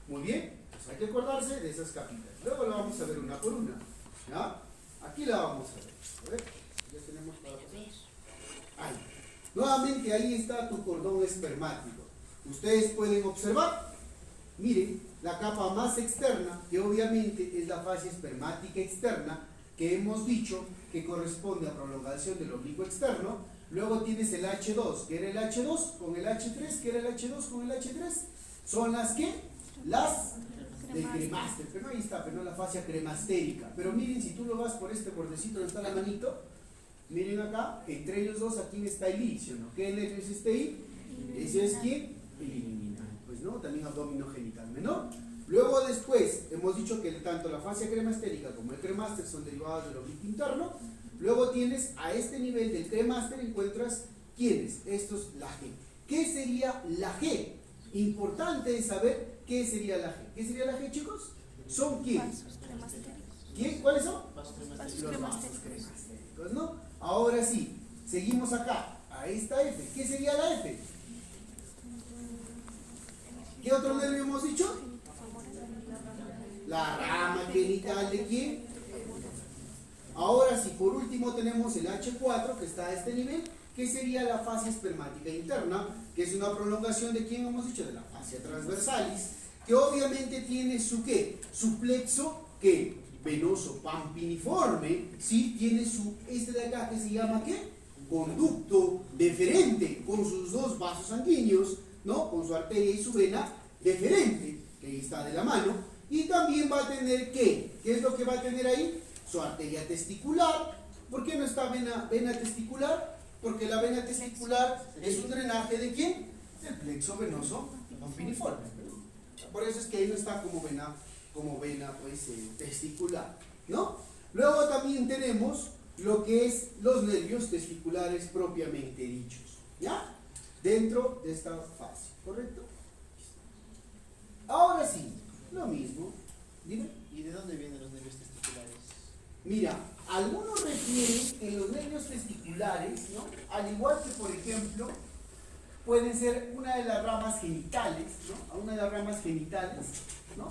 Muy bien, pues hay que acordarse de esas capitas. Luego la vamos a ver una por una, ¿ya? Aquí la vamos a ver, ya tenemos para pasar. Ahí. Nuevamente ahí está tu cordón espermático. Ustedes pueden observar, miren, la capa más externa, que obviamente es la fascia espermática externa, que hemos dicho que corresponde a prolongación del oblicuo externo. Luego tienes el H2, que era el H2 con el H3, que era el H2 con el H3. Son las que, las del cremaster, pero ahí está, pero no la fascia cremastérica. Pero miren, si tú lo vas por este bordecito donde está la manito, miren acá, entre ellos dos, aquí está el ilicio, ¿no? ¿Qué nervio es este ahí? Ese es quién, el inguinal, pues no, también abdomino genital menor. Luego después, hemos dicho que tanto la fascia cremastérica como el cremaster son derivados del oblicuo interno. Luego tienes, a este nivel del cremaster encuentras, ¿quiénes? Estos, la G. ¿Qué sería la G? Importante es saber qué sería la G. ¿Qué sería la G, chicos? ¿Son quiénes? ¿Quién? ¿Cuáles son? Los vasos cremastéricos, ¿no? Ahora sí, seguimos acá, a esta F. ¿Qué sería la F? ¿Qué otro nervio hemos dicho? La rama genital de quién. Ahora sí, por último tenemos el H4 que está a este nivel, que sería la fascia espermática interna, que es una prolongación de quién hemos dicho, de la fascia transversalis, que obviamente tiene su ¿qué? Su plexo ¿qué? Venoso pampiniforme, ¿sí? Tiene su, este de acá que se llama ¿qué? Conducto deferente, con sus dos vasos sanguíneos, ¿no? Con su arteria y su vena deferente, que ahí está de la mano. Y también va a tener ¿qué? ¿Qué es lo que va a tener ahí? Su arteria testicular. ¿Por qué no está vena testicular? Porque la vena testicular es un drenaje ¿de quién? Del plexo venoso pampiniforme. Por eso es que ahí no está como vena pues, testicular, ¿no? Luego también tenemos lo que es los nervios testiculares propiamente dichos, ¿ya? Dentro de esta fase, ¿correcto? Ahora sí, lo mismo. Dime. ¿Y de dónde vienen los nervios testiculares? Mira, algunos refieren que los nervios testiculares, ¿no? Al igual que, por ejemplo, pueden ser una de las ramas genitales, ¿no? A una de las ramas genitales, ¿no?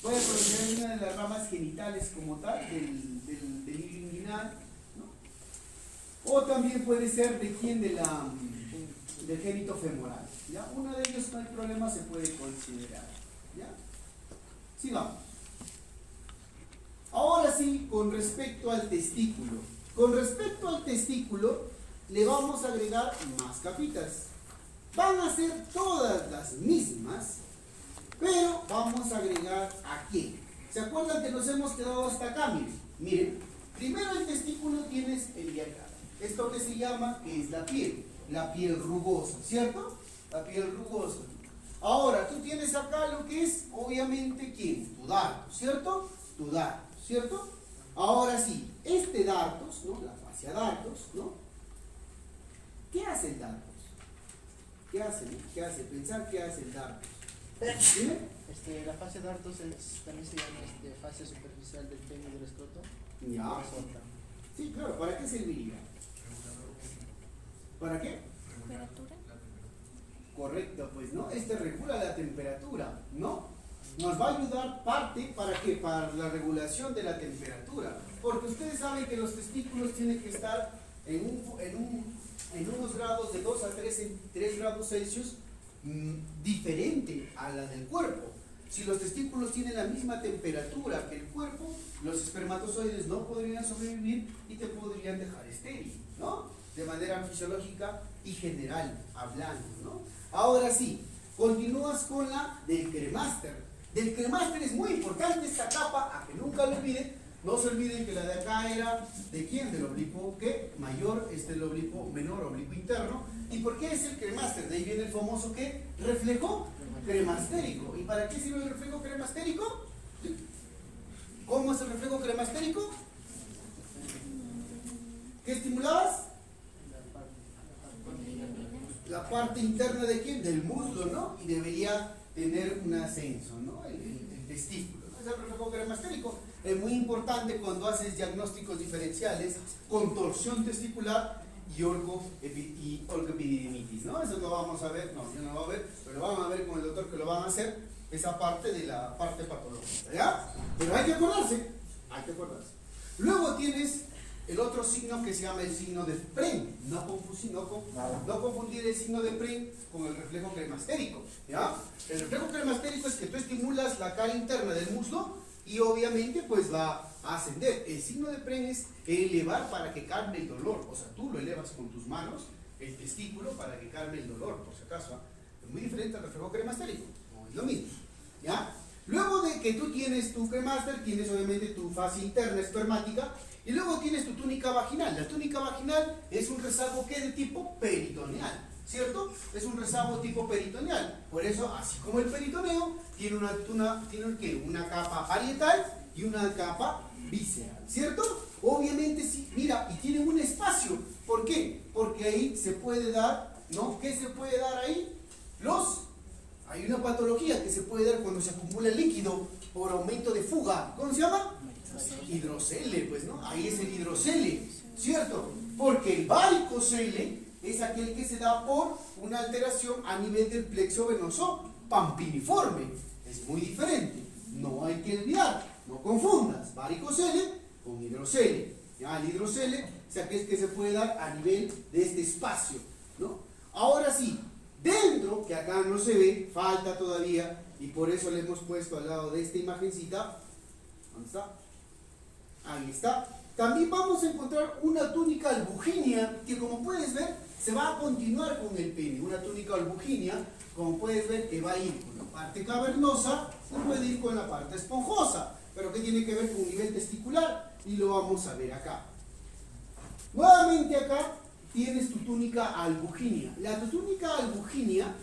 puede proceder de una de las ramas genitales como tal, del hilo inguinal, ¿no? O también puede ser de quién, del génito femoral, ¿ya? Uno de ellos no hay problema, se puede considerar, ¿ya? Sigamos. Ahora sí, con respecto al testículo. Con respecto al testículo, le vamos a agregar más capitas. Van a ser todas las mismas, pero vamos a agregar aquí. ¿Se acuerdan que nos hemos quedado hasta acá? Miren, miren. Primero el testículo tienes el de acá. Esto que se llama, que es la piel rugosa, ¿cierto? La piel rugosa. Ahora, tú tienes acá lo que es, obviamente, ¿quién? Tu darto, ¿cierto? Tu darto, ¿cierto? Ahora sí, este dartos, ¿no? La fascia dartos, ¿no? ¿Qué hace el dartos? ¿Qué hace? ¿Qué hace? Pensar qué hace el dartos. ¿Dime? La fascia dartos también se llama fascia superficial del pene y del escroto. Ya. Sí, claro, ¿para qué serviría? ¿Para qué? Temperatura. Correcto, pues, ¿no? Este regula la temperatura, ¿no? Nos va a ayudar parte, ¿para qué? Para la regulación de la temperatura. Porque ustedes saben que los testículos tienen que estar en unos grados de 2 a 3 grados Celsius diferente a la del cuerpo. Si los testículos tienen la misma temperatura que el cuerpo, los espermatozoides no podrían sobrevivir y te podrían dejar estéril, ¿no? De manera fisiológica y general, hablando, ¿no? Ahora sí, continúas con la del cremaster. Del cremaster es muy importante esta capa, a que nunca lo olviden. No se olviden que la de acá era ¿de quién? Del oblicuo ¿qué? Mayor, el oblicuo menor, oblicuo interno. ¿Y por qué es el cremaster? De ahí viene el famoso ¿qué? Reflejo cremastérico. ¿Y para qué sirve el reflejo cremastérico? ¿Cómo es el reflejo cremastérico? ¿Qué estimulabas? La parte interna de quién? Del muslo, ¿no? Y debería tener un ascenso, ¿no? El testículo, ¿no? Es el reflejo cremastérico. Es muy importante cuando haces diagnósticos diferenciales con torsión testicular y orcoepididimitis, ¿no? Eso lo vamos a ver, no, yo no lo voy a ver, pero vamos a ver con el doctor que lo van a hacer, esa parte de la parte patológica, ¿ya? Pero hay que acordarse, Luego tienes el otro signo que se llama el signo de Prehn, no confundir el signo de Prehn con el reflejo cremastérico, ¿ya? El reflejo cremastérico es que tú estimulas la cara interna del muslo y obviamente pues va a ascender. El signo de Prehn es elevar para que calme el dolor, o sea, tú lo elevas con tus manos, el testículo, para que calme el dolor, por si acaso, ¿eh? Es muy diferente al reflejo cremastérico, no es lo mismo, ¿ya? Luego de que tú tienes tu cremaster, tienes obviamente tu fase interna espermática, y luego tienes tu túnica vaginal. La túnica vaginal es un rezago que de tipo peritoneal, ¿cierto? Es un rezago tipo peritoneal. Por eso, así como el peritoneo, tiene una capa parietal y una capa visceral, ¿cierto? Obviamente sí, mira, y tiene un espacio. ¿Por qué? Porque ahí se puede dar, ¿no? ¿Qué se puede dar ahí? Hay una patología que se puede dar cuando se acumula líquido por aumento de fuga. ¿Cómo se llama? Hidrocele, pues, ¿no? Ahí es el hidrocele, ¿cierto? Porque el varicocele es aquel que se da por una alteración a nivel del plexo venoso pampiniforme. Es muy diferente, no hay que olvidar, no confundas varicocele con hidrocele. Ya, el hidrocele es aquel que se puede dar a nivel de este espacio, ¿no? Ahora sí, dentro, que acá no se ve, falta todavía, y por eso le hemos puesto al lado de esta imagencita. ¿Dónde está? Ahí está. También vamos a encontrar una túnica albuginea que, como puedes ver, se va a continuar con el pene. Una túnica albuginea, como puedes ver, que va a ir con la parte cavernosa y puede ir con la parte esponjosa, pero que tiene que ver con un nivel testicular, y lo vamos a ver acá. Nuevamente acá tienes tu túnica albuginea. La túnica albuginea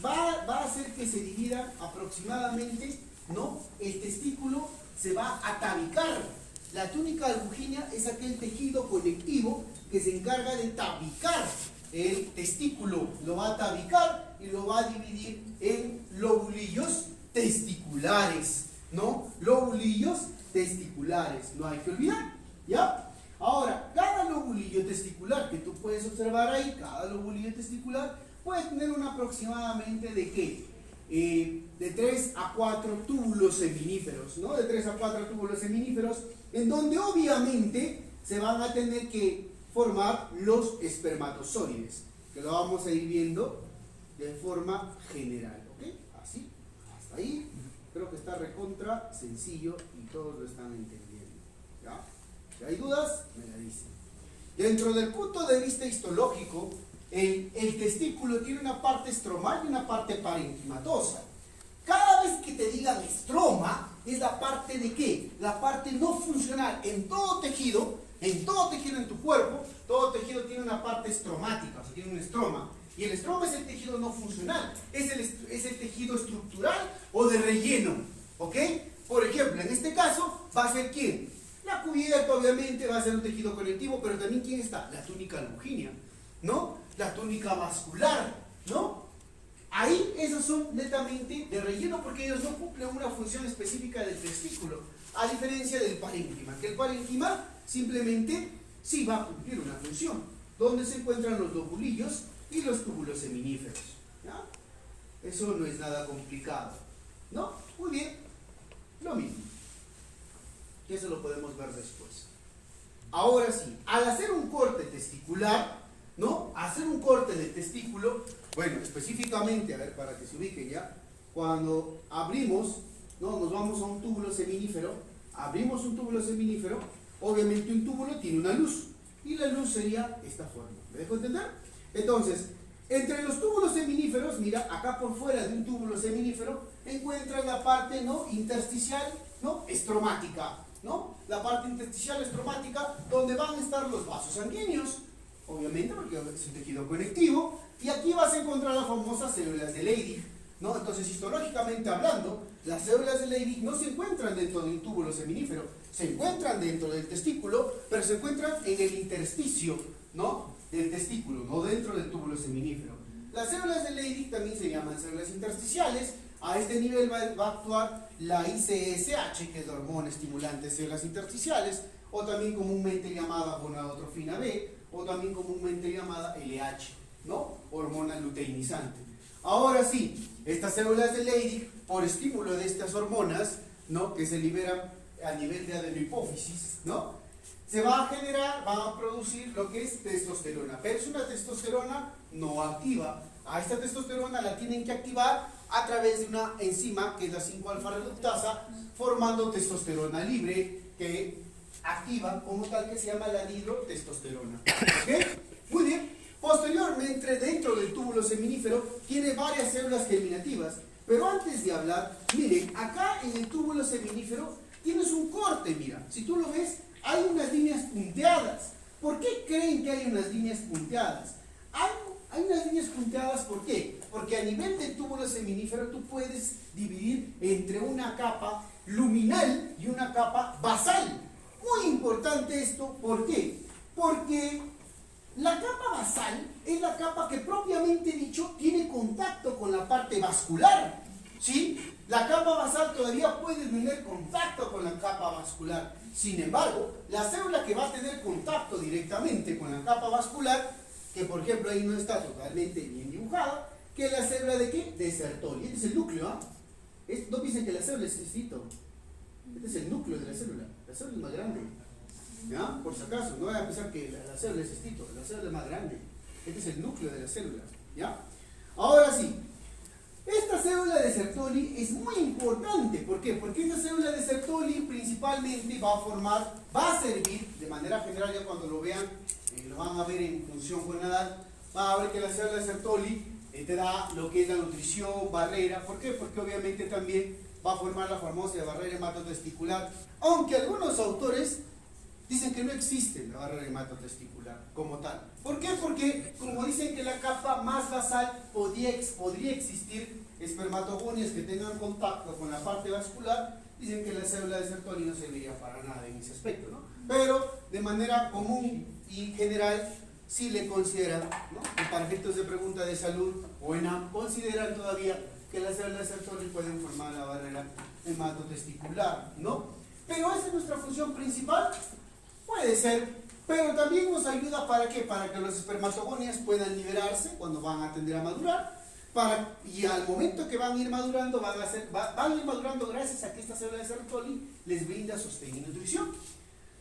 va a hacer que se divida aproximadamente, ¿no? El testículo se va a tabicar. La túnica albuginea es aquel tejido conectivo que se encarga de tabicar el testículo. Lo va a tabicar y lo va a dividir en lobulillos testiculares, ¿no? Lobulillos testiculares, no hay que olvidar, ¿ya? Ahora, cada lobulillo testicular que tú puedes observar ahí, cada lobulillo testicular puede tener un aproximadamente de ¿qué? de 3 a 4 túbulos seminíferos, ¿no? De 3 a 4 túbulos seminíferos, en donde obviamente se van a tener que formar los espermatozoides, que lo vamos a ir viendo de forma general, ¿ok? Así, hasta ahí, creo que está recontra sencillo y todos lo están entendiendo, ¿ya? Si hay dudas, me la dicen. Dentro del punto de vista histológico, el testículo tiene una parte estromal y una parte parenquimatosa. Cada vez que te digan estroma, es la parte de ¿qué? La parte no funcional. En todo tejido en tu cuerpo, todo tejido tiene una parte estromática, o sea, tiene un estroma. Y el estroma es el tejido no funcional, es el tejido estructural o de relleno, ¿ok? Por ejemplo, en este caso, va a ser ¿quién? La cubierta, obviamente, va a ser un tejido conectivo, pero también ¿quién está? La túnica longínea, ¿no? La túnica vascular, ¿no? Ahí esos son netamente de relleno porque ellos no cumplen una función específica del testículo, a diferencia del parénquima, que el parénquima simplemente sí va a cumplir una función, donde se encuentran los lobulillos y los túbulos seminíferos, ¿ya? Eso no es nada complicado, ¿no? Muy bien, lo mismo, que eso lo podemos ver después. Ahora sí, al hacer un corte testicular, ¿no? Hacer un corte del testículo, bueno, específicamente, a ver, para que se ubiquen ya, cuando abrimos, ¿no? Nos vamos a un túbulo seminífero, abrimos un túbulo seminífero, obviamente un túbulo tiene una luz, y la luz sería esta forma, ¿me dejo entender? Entonces, entre los túbulos seminíferos, mira, acá por fuera de un túbulo seminífero, encuentras la parte, ¿no? Intersticial, ¿no? Estromática, ¿no? La parte intersticial estromática, donde van a estar los vasos sanguíneos, obviamente porque es un tejido conectivo, y aquí vas a encontrar las famosas células de Leydig, ¿no? Entonces, histológicamente hablando, las células de Leydig no se encuentran dentro de un túbulo seminífero, se encuentran dentro del testículo, pero se encuentran en el intersticio, ¿no? Del testículo, no dentro del túbulo seminífero. Las células de Leydig también se llaman células intersticiales. A este nivel va a actuar la ICSH, que es la hormona estimulante de células intersticiales, o también comúnmente llamada gonadotrofina B, o también comúnmente llamada LH, ¿no? Hormona luteinizante. Ahora sí, estas células de Leydig, por estímulo de estas hormonas, ¿no? Que se liberan a nivel de adenohipófisis, ¿no? Se va a generar, va a producir lo que es testosterona, pero es una testosterona no activa. A esta testosterona la tienen que activar a través de una enzima que es la 5-alfa reductasa, formando testosterona libre que activa como tal, que se llama la dihidrotestosterona. ¿Ok? Muy bien. Posteriormente, dentro del túbulo seminífero tiene varias células germinativas, pero antes de hablar, miren, acá en el túbulo seminífero tienes un corte, mira, si tú lo ves, hay unas líneas punteadas. ¿Por qué creen que hay unas líneas punteadas? Hay unas líneas punteadas, ¿por qué? Porque a nivel del túbulo seminífero tú puedes dividir entre una capa luminal y una capa basal. Muy importante esto, ¿por qué? Porque la capa basal es la capa que propiamente dicho tiene contacto con la parte vascular, ¿sí? La capa basal todavía puede tener contacto con la capa vascular. Sin embargo, la célula que va a tener contacto directamente con la capa vascular, que por ejemplo ahí no está totalmente bien dibujada, que es la célula de ¿qué? De Sertoli. Este es el núcleo, ¿ah? No piensen que la célula es cistito. Este es el núcleo de la célula. La célula es más grande, ¿ya? Por si acaso, no vayan a pensar que la célula es cistito, la célula es más grande. Este es el núcleo de la célula, ¿ya? Ahora sí, esta célula de Sertoli es muy importante. ¿Por qué? Porque esta célula de Sertoli principalmente va a servir, de manera general, ya cuando lo vean, lo van a ver en función con la edad, van a ver que la célula de Sertoli te da lo que es la nutrición, barrera. ¿Por qué? Porque obviamente también va a formar la famosa barrera hematotesticular, aunque algunos autores dicen que no existe la barrera hematotesticular como tal. ¿Por qué? Porque como dicen que la capa más basal podría existir espermatogonias que tengan contacto con la parte vascular, dicen que la célula de Sertoli no serviría para nada en ese aspecto, ¿no? Pero de manera común y general sí le consideran, ¿no? Y para efectos de pregunta de salud o ENAM consideran todavía que las células de Sertoli pueden formar la barrera hematotesticular, ¿no? Pero esa es nuestra función principal. Puede ser, pero también nos ayuda ¿para qué? Para que los espermatogonias puedan liberarse cuando van a tender a madurar, y al momento que van a ir madurando, van a ir madurando gracias a que esta célula de Sertoli les brinda sostén y nutrición.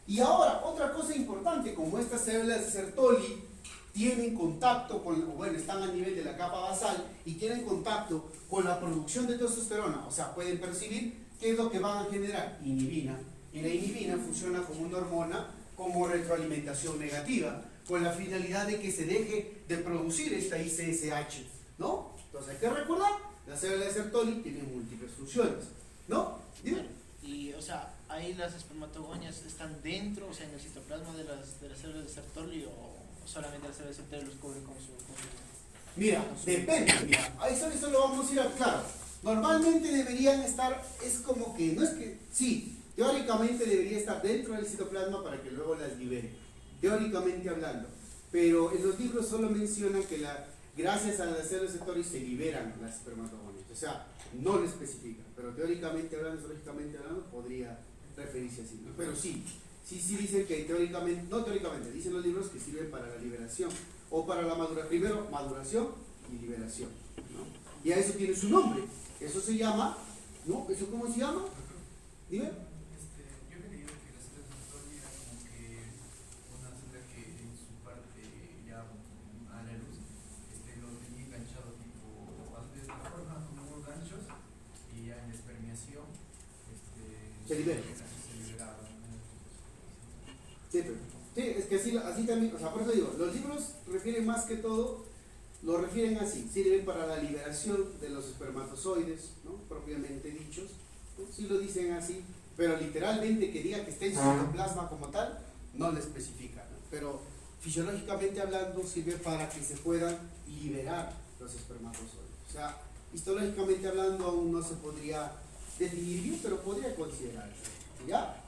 Y ahora, otra cosa importante, como estas células de Sertoli tienen contacto con, bueno, están a nivel de la capa basal y tienen contacto con la producción de testosterona, o sea, pueden percibir qué es lo que van a generar, inhibina, y la inhibina funciona como una hormona, como retroalimentación negativa, con la finalidad de que se deje de producir esta ICSH, ¿no? Entonces hay que recordar, la célula de Sertoli tiene múltiples funciones, ¿no? ¿Dime? Y, o sea, ahí las espermatogonias están dentro, o sea, en el citoplasma de las células de Sertoli, o solamente las células de Sertoli los cubren con su... Mira, depende, mira, eso lo vamos a ir a claro. Normalmente deberían estar, es como que, no es que, sí, teóricamente debería estar dentro del citoplasma para que luego las libere, teóricamente hablando, pero en los libros solo mencionan que gracias a las células de Sertoli se liberan las espermatogonias, o sea, no lo especifican, pero teóricamente hablando, histológicamente hablando, podría referirse así, ¿no? Pero sí dicen que teóricamente, no teóricamente, dicen los libros que sirven para la liberación, o para la maduración, primero maduración y liberación, ¿no? Y a eso tiene su nombre, eso se llama, ¿no? ¿Eso cómo se llama? Dime. Yo he leído que la célula de Sertoli era como que una célula que en su parte ya a la luz lo tenía enganchado tipo, de esta forma como unos ganchos, y ya en la espermiación se libera. Se liberaba, ¿no? Sí, es que así también, o sea, por eso digo, los libros refieren más que todo, lo refieren así, sirven para la liberación de los espermatozoides, ¿no? Propiamente dichos, ¿no? Sí lo dicen así, pero literalmente que diga que esté en su citoplasma como tal, no lo especifica, ¿no? Pero fisiológicamente hablando sirve para que se puedan liberar los espermatozoides. O sea, histológicamente hablando aún no se podría definir bien, pero podría considerarse, ¿ya?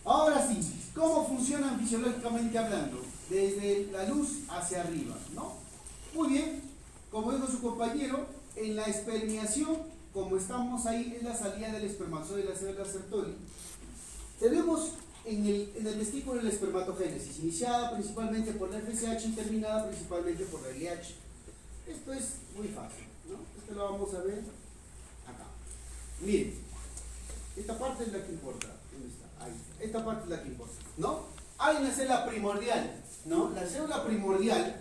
Ahora sí, ¿cómo funcionan fisiológicamente hablando? Desde la luz hacia arriba, ¿no? Muy bien, como dijo su compañero, en la espermiación, como estamos ahí en la salida del espermatozoide de la célula Sertoli, tenemos en el vestíbulo de la espermatogénesis, iniciada principalmente por la FSH y terminada principalmente por la LH. Esto es muy fácil, ¿no? Esto lo vamos a ver acá. Miren, esta parte es la que importa. ¿Dónde está? Ahí. Esta parte es la que importa, ¿no? Hay una célula primordial, ¿no? La célula primordial,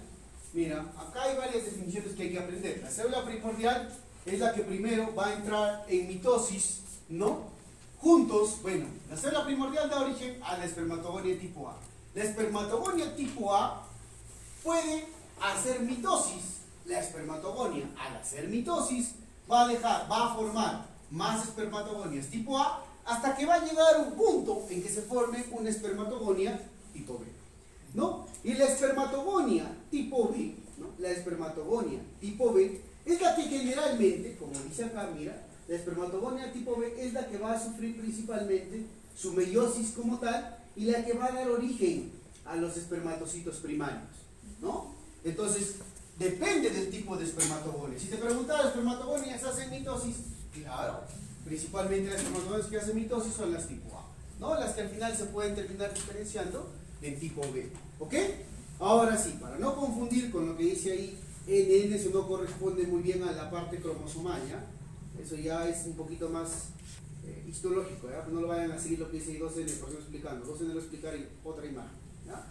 mira, acá hay varias definiciones que hay que aprender. La célula primordial es la que primero va a entrar en mitosis, ¿no? Juntos, bueno, la célula primordial da origen a la espermatogonia tipo A. La espermatogonia tipo A puede hacer mitosis. La espermatogonia, al hacer mitosis, va a formar más espermatogonias tipo A hasta que va a llegar un punto en que se forme una espermatogonia tipo B, ¿no? Y la espermatogonia tipo B, ¿no? La espermatogonia tipo B es la que generalmente, como dice acá, mira, la espermatogonia tipo B es la que va a sufrir principalmente su meiosis como tal y la que va a dar origen a los espermatocitos primarios, ¿no? Entonces, depende del tipo de espermatogonia. Si te preguntaba, ¿las espermatogonias hacen mitosis? Claro, principalmente las espermatogonias que hacen mitosis son las tipo A, ¿no? Las que al final se pueden terminar diferenciando en tipo B, ¿ok? Ahora sí, para no confundir con lo que dice ahí, NN, eso no corresponde muy bien a la parte cromosomal, ¿ya? Eso ya es un poquito más histológico, ¿ya? No lo vayan a seguir lo que dice 2N, por ejemplo, explicando. 2N lo explicaré en otra imagen, ¿ya?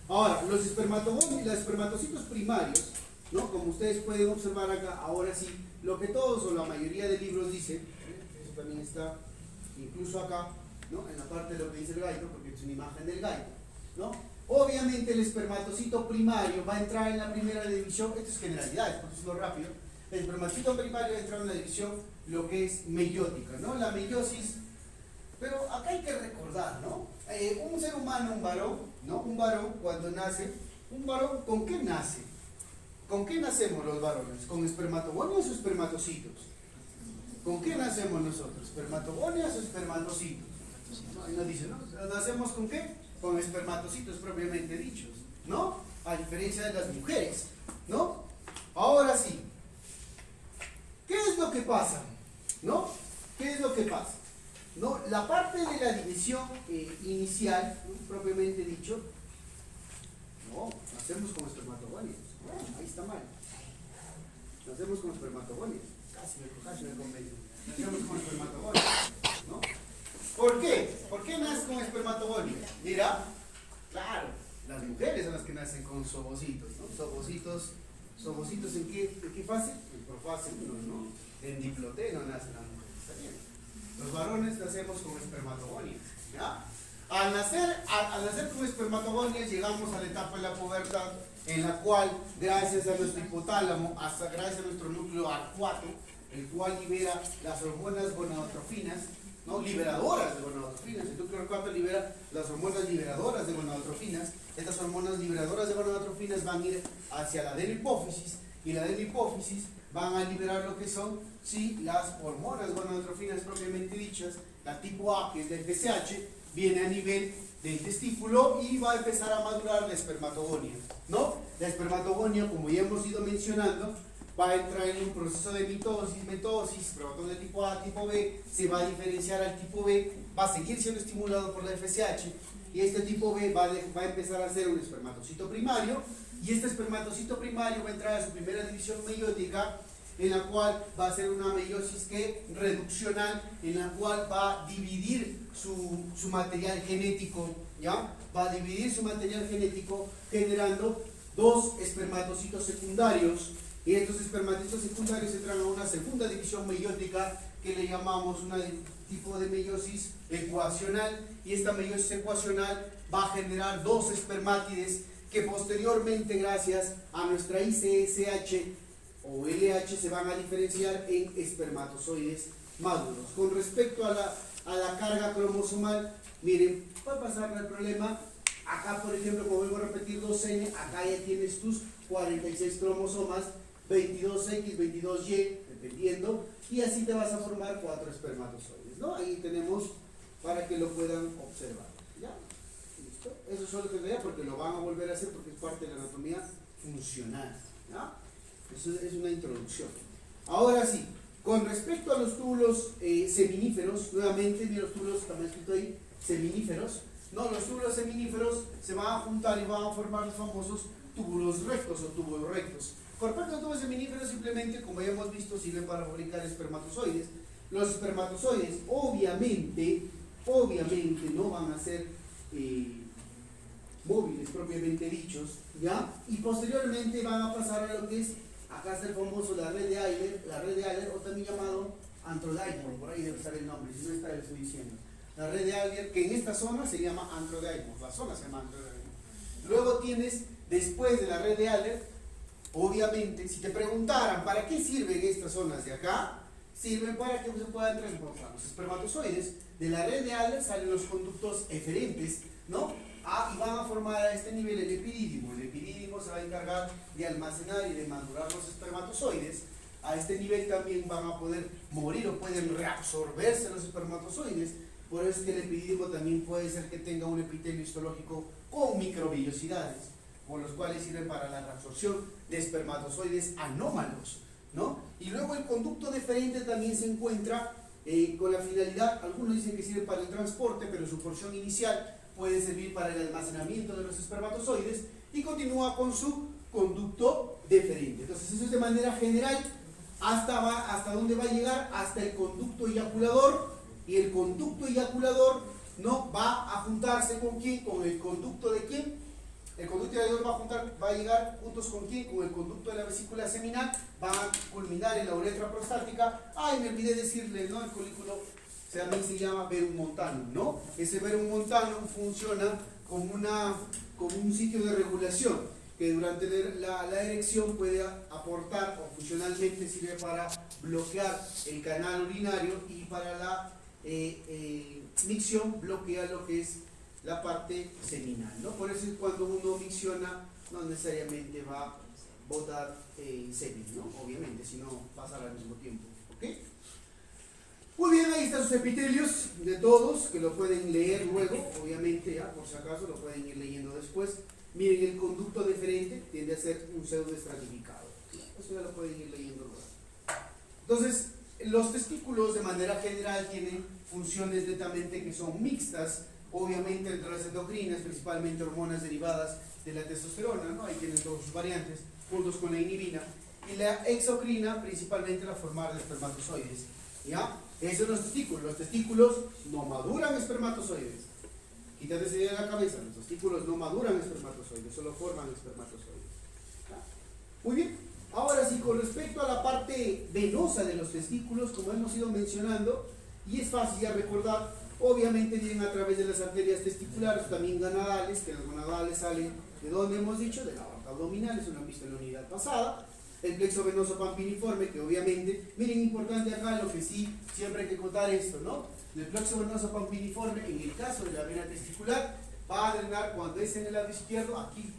Ahora, los espermatocitos primarios, ¿no? Como ustedes pueden observar acá, ahora sí, lo que todos o la mayoría de libros dicen, eso también está incluso acá, ¿no? En la parte de lo que dice el gaito, porque es una imagen del gaito, ¿no? Obviamente el espermatocito primario va a entrar en la primera división, esto es generalidades, por decirlo rápido, el espermatocito primario va a entrar en la división, lo que es meiótica, ¿no? La meiosis, pero acá hay que recordar, ¿no? Un ser humano, un varón, ¿no? Un varón cuando nace, un varón, ¿con qué nace? ¿Con qué nacemos los varones? ¿Con espermatogonias o espermatocitos? ¿Con qué nacemos nosotros? ¿Espermatogonias o espermatocitos? No, ahí nos dice, ¿no? ¿Nacemos con qué? Con espermatocitos propiamente dichos, ¿no? A diferencia de las mujeres, ¿no? Ahora sí, ¿qué es lo que pasa? ¿No? ¿Qué es lo que pasa? ¿No? La parte de la división inicial, ¿no? Propiamente dicho, no, nacemos con espermatogonias. Bueno, ahí está mal. Nacemos con espermatogonias. Casi me convenzo. Nacemos con espermatogonias, ¿no? ¿Por qué? ¿Por qué naces con espermatogonias? Mira, claro, las mujeres son las que nacen con sobocitos, ¿no? Sobocitos ¿en qué fase? En profase 1, ¿no? En diploteno nacen las mujeres, ¿está bien? Los varones nacemos con espermatogonias, ¿ya? Al nacer con espermatogonias llegamos a la etapa de la pubertad, en la cual, gracias a nuestro hipotálamo, gracias a nuestro núcleo arcuato, el cual libera las hormonas gonadotrofinas, ¿no? Liberadoras de gonadotrofinas. El núcleo arcuato libera las hormonas liberadoras de gonadotrofinas. Estas hormonas liberadoras de gonadotrofinas van a ir hacia la adenohipófisis, y la adenohipófisis van a liberar lo que son, sí, las hormonas gonadotrofinas propiamente dichas. La tipo A, que es la FSH, viene a nivel del testículo y va a empezar a madurar la espermatogonia, ¿no? La espermatogonia, como ya hemos ido mencionando, va a entrar en un proceso de mitosis, espermatogón de tipo A, tipo B, se va a diferenciar al tipo B, va a seguir siendo estimulado por la FSH, y este tipo B va a empezar a ser un espermatocito primario, y este espermatocito primario va a entrar a su primera división meiótica, en la cual va a ser una meiosis reduccional, en la cual va a dividir su material genético, ¿ya? Va a dividir su material genético generando dos espermatocitos secundarios, y estos espermatocitos secundarios entran a una segunda división meiótica que le llamamos un tipo de meiosis ecuacional, y esta meiosis ecuacional va a generar dos espermátides que posteriormente, gracias a nuestra ICSH o LH, se van a diferenciar en espermatozoides maduros. Con respecto a la carga cromosomal, miren, va a pasar el problema. Acá, por ejemplo, como vuelvo a repetir 2N, acá ya tienes tus 46 cromosomas, 22X, 22Y, dependiendo, y así te vas a formar 4 espermatozoides, ¿no? Ahí tenemos para que lo puedan observar, ¿ya? ¿Listo? Eso solo te diría porque lo van a volver a hacer porque es parte de la anatomía funcional, ¿ya? Eso es una introducción. Ahora sí, con respecto a los túbulos seminíferos, nuevamente, mira los túbulos, también escrito ahí, seminíferos, no, los túbulos seminíferos se van a juntar y van a formar los famosos túbulos rectos o túbulos rectos. Con respecto a los túbulos seminíferos, simplemente, como ya hemos visto, sirven para fabricar espermatozoides. Los espermatozoides, obviamente, no van a ser móviles propiamente dichos, ¿ya? Y posteriormente van a pasar a lo que es, acá está el famoso, la red de Ayler, o también llamado Antrodaimon, por ahí debe estar el nombre, si no está, le estoy diciendo. La red de Ayler, que en esta zona se llama Antrodaimon, la zona se llama Antrodaimon. Luego tienes, después de la red de Ayler, obviamente, si te preguntaran ¿para qué sirven estas zonas de acá? Sirven para que se puedan transportar los espermatozoides. De la red de Ayler salen los conductos eferentes, ¿no? Y van a formar a este nivel el epidídimo. El epidídimo se va a encargar de almacenar y de madurar los espermatozoides. A este nivel también van a poder morir o pueden reabsorberse los espermatozoides. Por eso es que el epidídimo también puede ser que tenga un epitelio histológico con microvellosidades, por los cuales sirven para la reabsorción de espermatozoides anómalos, ¿no? Y luego el conducto deferente también se encuentra con la finalidad, algunos dicen que sirve para el transporte, pero su porción inicial puede servir para el almacenamiento de los espermatozoides, y continúa con su conducto deferente. Entonces eso es de manera general. ¿Hasta dónde va a llegar? Hasta el conducto eyaculador, y el conducto eyaculador no va a juntarse ¿con quién? Con el conducto de quién. El conducto eyaculador va a llegar juntos con quién, con el conducto de la vesícula seminal, va a culminar en la uretra prostática. Me olvidé decirle, ¿no? El folículo también se llama verum montanum, ¿no? Ese verum montanum funciona como un sitio de regulación, que durante la erección puede aportar, o funcionalmente sirve para bloquear el canal urinario, y para la micción bloquea lo que es la parte seminal, ¿no? Por eso cuando uno micciona no necesariamente va a botar semen, ¿no? Obviamente, si no pasará al mismo tiempo, ¿ok? Muy bien, ahí están sus epitelios de todos, que lo pueden leer luego, obviamente, ya, por si acaso lo pueden ir leyendo después. Miren, el conducto deferente tiende a ser un pseudoestratificado, eso ya lo pueden ir leyendo luego. Entonces, los testículos de manera general tienen funciones netamente que son mixtas, obviamente entre las endocrinas, principalmente hormonas derivadas de la testosterona, ¿no? Ahí tienen todas sus variantes, juntos con la inhibina, y la exocrina principalmente la formar de espermatozoides. ¿Ya? Esos son los testículos no maduran espermatozoides. Quítate esa idea de la cabeza, los testículos no maduran espermatozoides, solo forman espermatozoides. ¿Ya? Muy bien, ahora sí, con respecto a la parte venosa de los testículos, como hemos ido mencionando, y es fácil ya recordar, obviamente vienen a través de las arterias testiculares, también gonadales, que los gonadales salen de donde hemos dicho, de la aorta abdominal, eso lo han visto en la unidad pasada. El plexo venoso pampiniforme, que obviamente, miren, importante acá lo que sí, siempre hay que contar esto, ¿no? El plexo venoso pampiniforme, en el caso de la vena testicular, va a drenar cuando es en el lado izquierdo, aquí,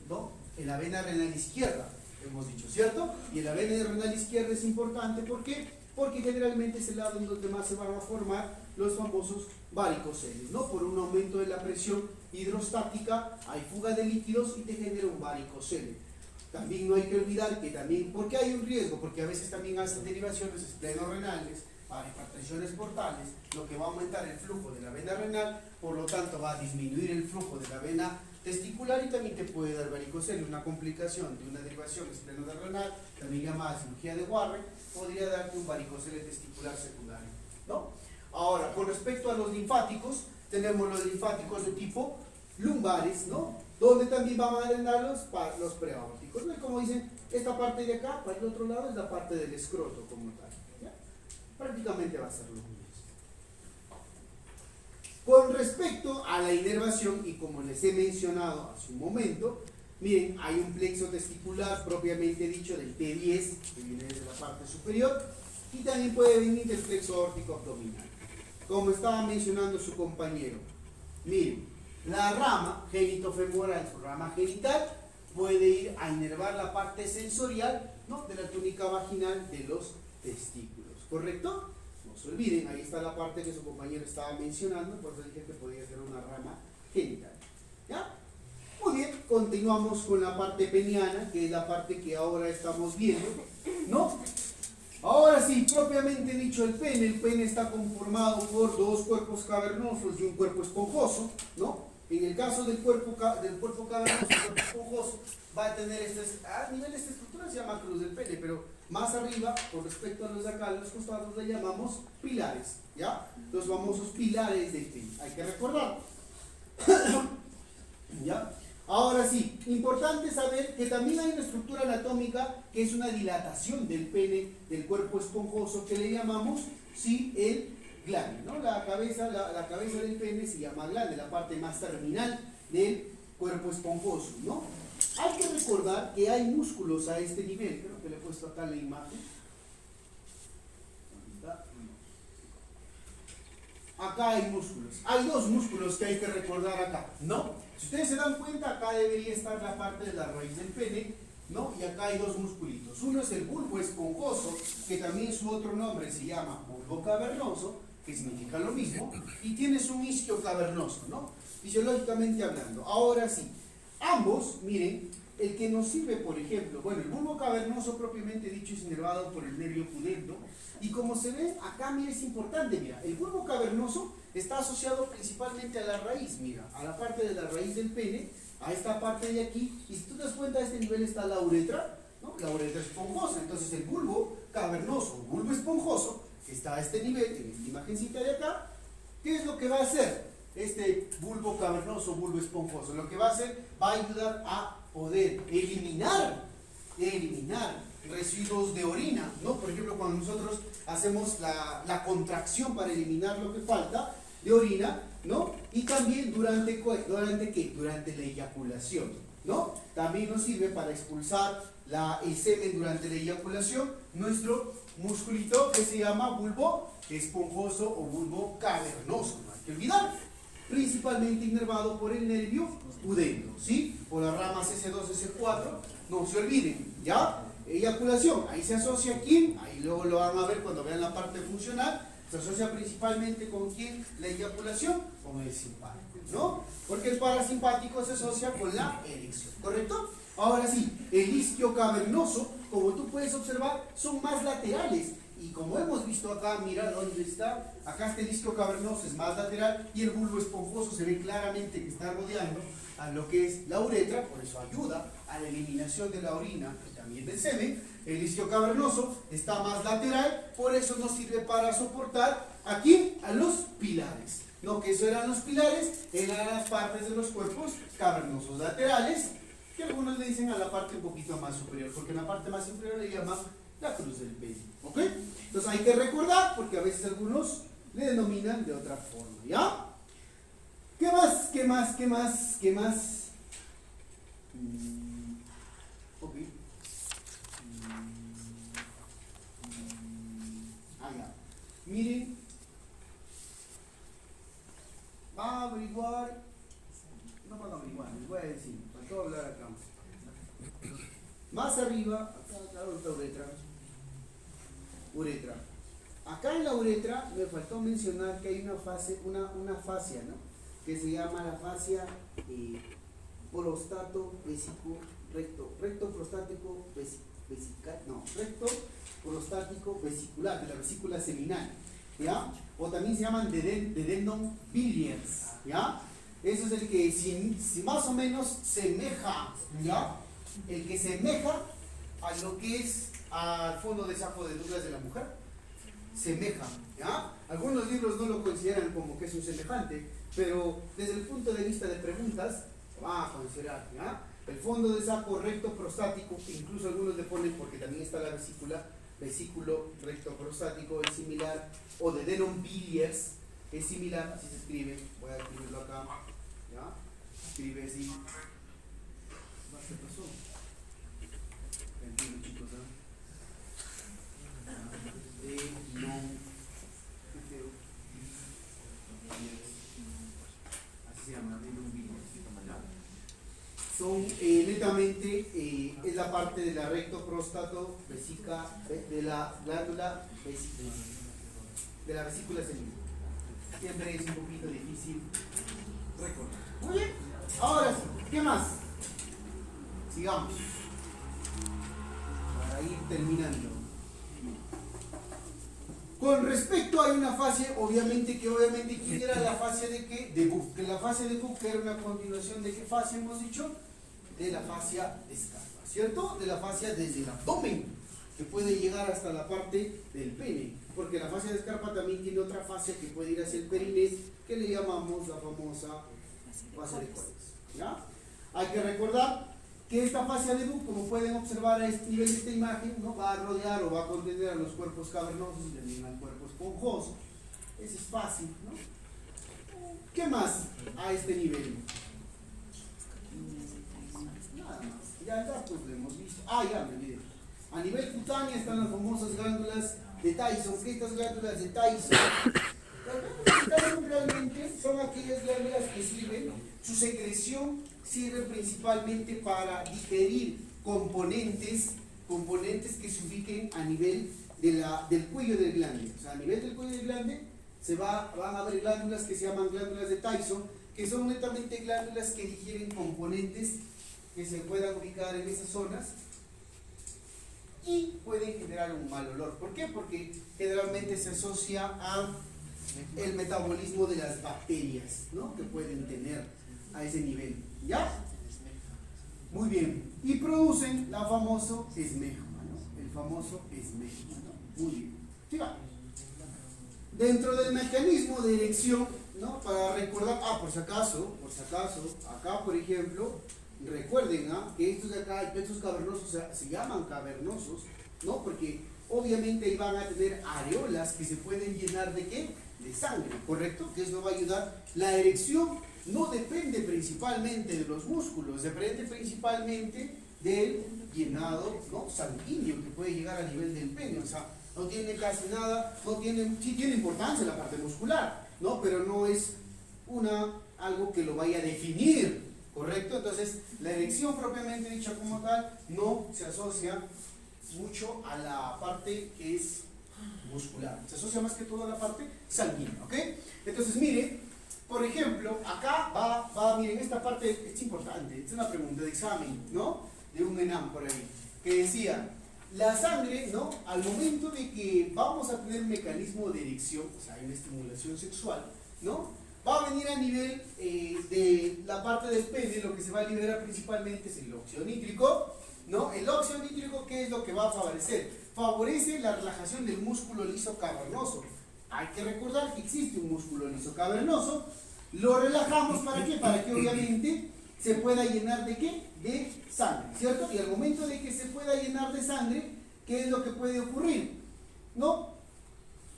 ¿no? En la vena renal izquierda, hemos dicho, ¿cierto? Y en la vena renal izquierda es importante, ¿por qué? Porque generalmente es el lado en donde más se van a formar los famosos varicoceles, ¿no? Por un aumento de la presión hidrostática, hay fuga de líquidos y te genera un varicocele. También no hay que olvidar que también, ¿por qué hay un riesgo? Porque a veces también hacen derivaciones esplenorenales para hipertensiones portales, lo que va a aumentar el flujo de la vena renal, por lo tanto va a disminuir el flujo de la vena testicular y también te puede dar varicocele. Una complicación de una derivación esplenorenal, también llamada cirugía de Warren, podría darte un varicocele testicular secundario, ¿no? Ahora, con respecto a los linfáticos, tenemos los linfáticos de tipo lumbares, ¿no? Donde también van a drenar los preaórticos, ¿no? Y como dicen, esta parte de acá, para el otro lado, es la parte del escroto como tal, ¿ya? Prácticamente va a ser lo mismo. Con respecto a la inervación, y como les he mencionado hace un momento, miren, hay un plexo testicular propiamente dicho del T10, que viene desde la parte superior, y también puede venir del plexo aórtico abdominal. Como estaba mencionando su compañero, miren, la rama genitofemoral, su rama genital, puede ir a inervar la parte sensorial, ¿no? De la túnica vaginal de los testículos, ¿correcto? No se olviden, ahí está la parte que su compañero estaba mencionando, por eso dije que podía ser una rama genital. ¿Ya? Muy bien, continuamos con la parte peniana, que es la parte que ahora estamos viendo, ¿no? Ahora sí, propiamente dicho el pene está conformado por dos cuerpos cavernosos y un cuerpo esponjoso, ¿no? En el caso del cuerpo cavernoso, el cuerpo esponjoso va a tener a nivel de esta estructura se llama cruz del pene, pero más arriba, con respecto a los de acá, los costados le llamamos pilares, ¿ya? Los famosos pilares del pene, hay que recordar. ¿Ya? Ahora sí, importante saber que también hay una estructura anatómica que es una dilatación del pene, del cuerpo esponjoso, que le llamamos, sí, el glande, ¿no? La cabeza del pene se llama glande, la parte más terminal del cuerpo esponjoso, ¿no? Hay que recordar que hay músculos a este nivel, creo que le he puesto acá la imagen. Acá hay músculos, hay dos músculos que hay que recordar acá, ¿no? Si ustedes se dan cuenta, acá debería estar la parte de la raíz del pene, ¿no? Y acá hay dos musculitos. Uno es el bulbo esponjoso, que también su otro nombre se llama bulbo cavernoso, que significa lo mismo, y tienes un isquio cavernoso, ¿no? Fisiológicamente hablando. Ahora sí, ambos, miren, el que nos sirve, por ejemplo, bueno, el bulbo cavernoso propiamente dicho es inervado por el nervio pudendo, y como se ve acá, mira, es importante, mira, el bulbo cavernoso está asociado principalmente a la raíz, mira, a la parte de la raíz del pene, a esta parte de aquí, y si tú te das cuenta, a este nivel está la uretra, ¿no? La uretra esponjosa. Entonces el bulbo cavernoso, bulbo esponjoso, que está a este nivel, en esta imagencita de acá, ¿qué es lo que va a hacer este bulbo cavernoso, bulbo esponjoso? Lo que va a hacer, va a ayudar a poder eliminar residuos de orina, ¿no? Por ejemplo, cuando nosotros hacemos la contracción para eliminar lo que falta de orina, ¿no? Y también durante ¿qué? Durante la eyaculación, ¿no? También nos sirve para expulsar el semen durante la eyaculación, nuestro musculito que se llama bulbo esponjoso o bulbo cavernoso, no hay que olvidar, principalmente inervado por el nervio pudendo, ¿sí? Por las ramas S2, S4, no se olviden, ¿ya? Eyaculación, ahí se asocia a quién, ahí luego lo van a ver cuando vean la parte funcional, se asocia principalmente con quién, la eyaculación, con el simpático, ¿no? Porque el parasimpático se asocia con la erección, ¿correcto? Ahora sí, el isquio cavernoso, como tú puedes observar, son más laterales, y como hemos visto acá, mira dónde está, acá este isquio cavernoso es más lateral, y el bulbo esponjoso se ve claramente que está rodeando a lo que es la uretra, por eso ayuda a la eliminación de la orina y también del semen. El isquio cavernoso está más lateral, por eso nos sirve para soportar aquí a los pilares. No, que eso eran los pilares, eran las partes de los cuerpos cavernosos laterales, que algunos le dicen a la parte un poquito más superior, porque en la parte más superior le llaman la cruz del pene. ¿Ok? Entonces hay que recordar, porque a veces algunos le denominan de otra forma. ¿Ya? ¿Qué más? ¿Qué más? ¿Qué más? ¿Qué más? Ok. Ya. Miren. Va a averiguar. No van a averiguar, les voy a decir. Faltó hablar acá. Más arriba, acá está uretra. Uretra. Acá en la uretra me faltó mencionar que hay una fascia, ¿no? Que se llama la fascia prostato recto prostático vesical, no, recto prostático vesicular, de la vesícula seminal, ¿ya? O también se llaman dedendum biliars, ¿ya? Eso es el que si más o menos semeja, ¿ya? El que semeja a lo que es al fondo de saco de Douglas de la mujer, semeja, ¿ya? Algunos libros no lo consideran como que es un semejante, pero desde el punto de vista de preguntas, va a considerar, ¿ya? El fondo de saco recto prostático, incluso algunos le ponen porque también está la vesículo recto prostático, es similar, o dedendum biliars, es similar, así se escribe, voy a escribirlo acá, ¿ya? Escribe así. ¿Qué pasó? Tranquilo, chicos, ¿eh? Así se llama, dedendum biliars. Son netamente, es la parte de la recto próstato vesica, de la glándula vesicular, de la vesícula seminal. Siempre es un poquito difícil recordar. Muy bien, ahora sí, ¿qué más? Sigamos para ir terminando. Con respecto a una fascia, obviamente, ¿quién era la fascia de qué? De Buch. Que la fascia de Buch era una continuación de qué fascia hemos dicho? De la fascia de Scarpa, ¿cierto? De la fascia desde el abdomen, que puede llegar hasta la parte del pene, porque la fascia de Scarpa también tiene otra fascia que puede ir hacia el perinés, que le llamamos la famosa fascia de Colles, ¿ya? Hay que recordar que esta fascia de Buch, como pueden observar a este nivel de esta imagen, ¿no? Va a rodear o va a contener a los cuerpos cavernosos y también al cuerpo esponjoso. Eso es fácil, ¿no? ¿Qué más a este nivel? Nada más. Ya pues lo hemos visto. Ya me olvidé. A nivel cutáneo están las famosas glándulas de Tyson. ¿Qué estas glándulas de Tyson? Las glándulas de Tyson realmente son aquellas glándulas que sirven, su secreción sirve principalmente para digerir componentes que se ubiquen a nivel del cuello del glande. O sea, a nivel del cuello del glande van a haber glándulas que se llaman glándulas de Tyson, que son netamente glándulas que digieren componentes que se puedan ubicar en esas zonas y pueden generar un mal olor. ¿Por qué? Porque generalmente se asocia a el metabolismo de las bacterias, ¿no? Que pueden tener a ese nivel. ¿Ya? Muy bien. Y producen la famoso esmegma, ¿no? El famoso esmegma, ¿no? Muy bien. Siga. Dentro del mecanismo de erección, ¿no? Para recordar, por si acaso, acá por ejemplo, recuerden que estos de acá, estos cavernosos, se llaman cavernosos, ¿no? Porque obviamente ahí van a tener areolas que se pueden llenar de ¿qué? De sangre, ¿correcto? Que eso va a ayudar. La erección no depende principalmente de los músculos, depende principalmente del llenado, ¿no? Sanguíneo que puede llegar a nivel del pene. O sea, no tiene casi nada, sí tiene importancia la parte muscular, ¿no? Pero no es algo que lo vaya a definir, ¿correcto? Entonces, la erección propiamente dicha como tal no se asocia mucho a la parte que es muscular, se asocia más que todo a la parte sanguínea, ¿ok? Entonces, mire, por ejemplo, acá miren, esta parte es importante, es una pregunta de examen, ¿no? De un ENAM por ahí, que decía, la sangre, ¿no? Al momento de que vamos a tener un mecanismo de erección, o sea, hay una estimulación sexual, ¿no? Va a venir a nivel de la parte del pene, lo que se va a liberar principalmente es el óxido nítrico, ¿no? El óxido nítrico, ¿qué es lo que va a favorecer? Favorece la relajación del músculo liso cavernoso. Hay que recordar que existe un músculo liso cavernoso. Lo relajamos, ¿para qué? Para que obviamente se pueda llenar de ¿qué? De sangre, ¿cierto? Y al momento de que se pueda llenar de sangre, ¿qué es lo que puede ocurrir? ¿No?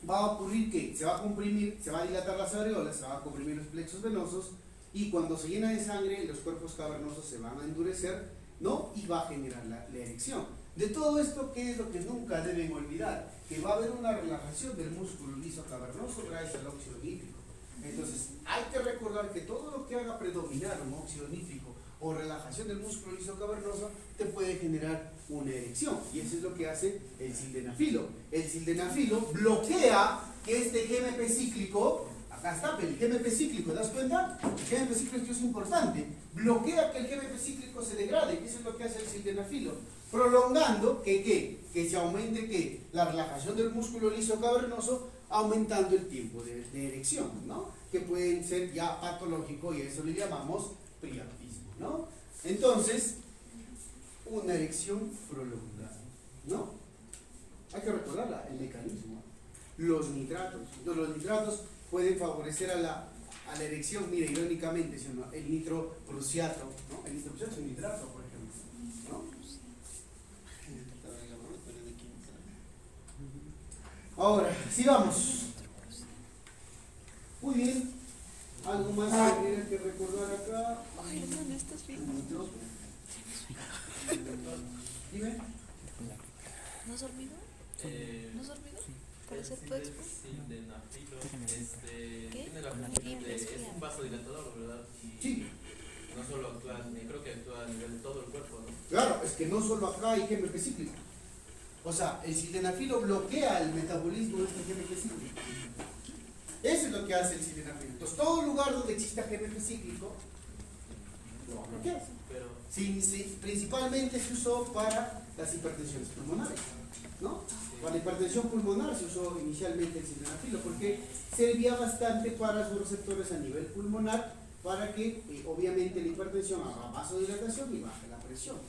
Va a ocurrir que se va a comprimir, se va a dilatar las areolas, se va a comprimir los plexos venosos, y cuando se llena de sangre, los cuerpos cavernosos se van a endurecer, ¿no? Y va a generar la erección. De todo esto, ¿qué es lo que nunca deben olvidar? Que va a haber una relajación del músculo liso cavernoso gracias al óxido nítrico. Entonces, hay que recordar que todo lo que haga predominar un óxido nítrico o relajación del músculo liso cavernoso te puede generar una erección. Y eso es lo que hace el sildenafilo. El sildenafilo bloquea que este GMP cíclico, acá está, el GMP cíclico, ¿te das cuenta? El GMP cíclico es importante. Bloquea que el GMP cíclico se degrade, y eso es lo que hace el sildenafilo. Prolongando que se aumente ¿qué? La relajación del músculo liso cavernoso, aumentando el tiempo de erección, ¿no? Que pueden ser ya patológico, y a eso le llamamos priapismo, ¿no? Entonces, una erección prolongada, ¿no? Hay que recordarla, el mecanismo. Los nitratos. Entonces, los nitratos pueden favorecer a la erección. Mira, irónicamente, ¿sí o no? El nitroprusiato, ¿no? El nitroprusiato es un nitrato, por ejemplo, ¿no? Ahora, sigamos. Muy bien. ¿Algo más que habría que recordar acá? Ay, hermano, ¿estás bien? Dime. ¿No has dormido? ¿No has dormido? ¿Para hacer tu expo? Sildenafilo, ¿Qué? tiene la Muy función bien, de, es respira. un vasodilatador, ¿verdad? Y Sí. no solo actúa, creo que actúa a nivel de todo el cuerpo, ¿no? Claro, es que no solo acá hay GMP cíclico. O sea, el sildenafilo bloquea el metabolismo de este GMP cíclico. Eso es lo que hace el sildenafilo. Entonces, todo lugar donde exista GMP cíclico, lo va a bloquear. Pero Sí, principalmente se usó para las hipertensiones pulmonares, ¿no? Para la hipertensión pulmonar se usó inicialmente el sildenafilo porque servía bastante para sus receptores a nivel pulmonar, para que obviamente la hipertensión haga vasodilatación y baje la presión, ¿no?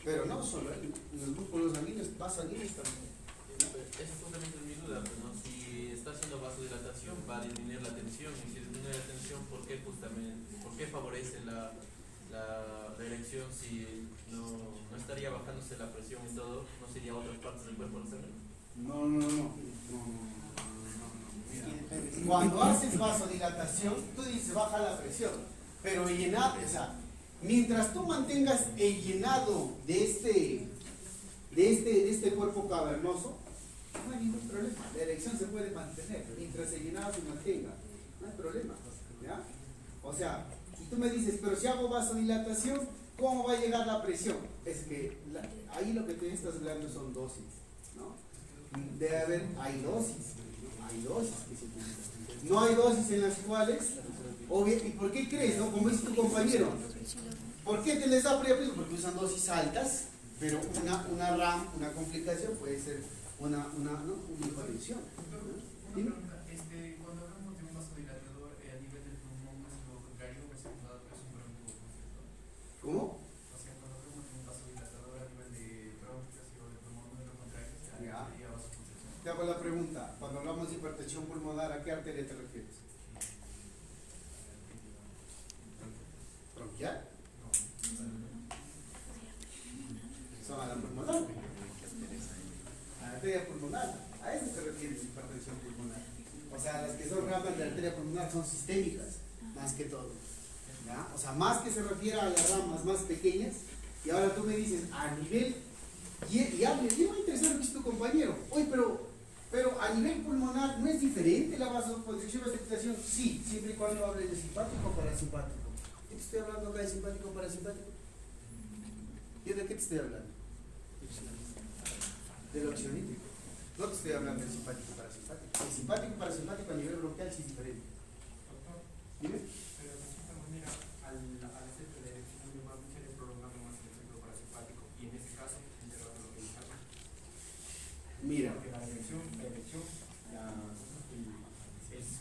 Pero no solo los músculos sanguíneos, vasosanguíneos también, ¿no? esa es justamente mi duda, pues, ¿no? Si está haciendo vasodilatación va a disminuir la tensión, y si disminuye la tensión, ¿por qué favorece la erección si no estaría bajándose la presión y todo? ¿No sería a otras partes del cuerpo hacerlo? No. Cuando haces vasodilatación, tú dices baja la presión, pero llenar, o sea, mientras tú mantengas el llenado de este cuerpo cavernoso, no hay ningún problema. La erección se puede mantener mientras el llenado se mantenga, no hay problema, ¿ya? O sea, si tú me dices, pero si hago vasodilatación, ¿cómo va a llegar la presión? Es que ahí lo que te estás hablando son dosis, ¿no? Debe haber, hay dosis que se utilizan. No hay dosis en las cuales, ¿y por qué crees, no? Como dice tu compañero, ¿por qué te les da priapismo? Porque usan dosis altas, pero una RAM, una complicación puede ser una hipotensión. Dime. Cuando hablamos de un vasodilatador a nivel del pulmón, es lo contrario, es un bronquio, ¿no? ¿Cómo? O sea, cuando hablamos de un vasodilatador a nivel de bronquios o de pulmón, no es lo contrario, Ya. sería vasoconstricción. Te hago la pregunta, cuando hablamos de hipertensión pulmonar, ¿a qué arteria te refieres? ¿Bronquial? Son a la pulmonar. A la arteria pulmonar. A eso se refiere la hipertensión pulmonar. O sea, las que son ramas de la arteria pulmonar son sistémicas, más que todo, ¿ya? O sea, más que se refiere a las ramas más pequeñas. Y ahora tú me dices, a nivel, y a mí me interesa lo que dice tu compañero. Oye, pero a nivel pulmonar, ¿no es diferente la vasoconstricción y vasodilatación? Sí, siempre y cuando hables de simpático o parasimpático. ¿Qué te estoy hablando acá de simpático o parasimpático? ¿Yo de qué te estoy hablando? Del óxido nítrico. No te estoy hablando del simpático o parasimpático. El simpático y parasimpático a nivel bronquial sí es diferente. Doctor, Dime. pero de cierta manera, al hacer la erección, me va a ser prolongando más el efecto parasimpático y en este caso, interrogando lo que dice acá. Mira. Porque el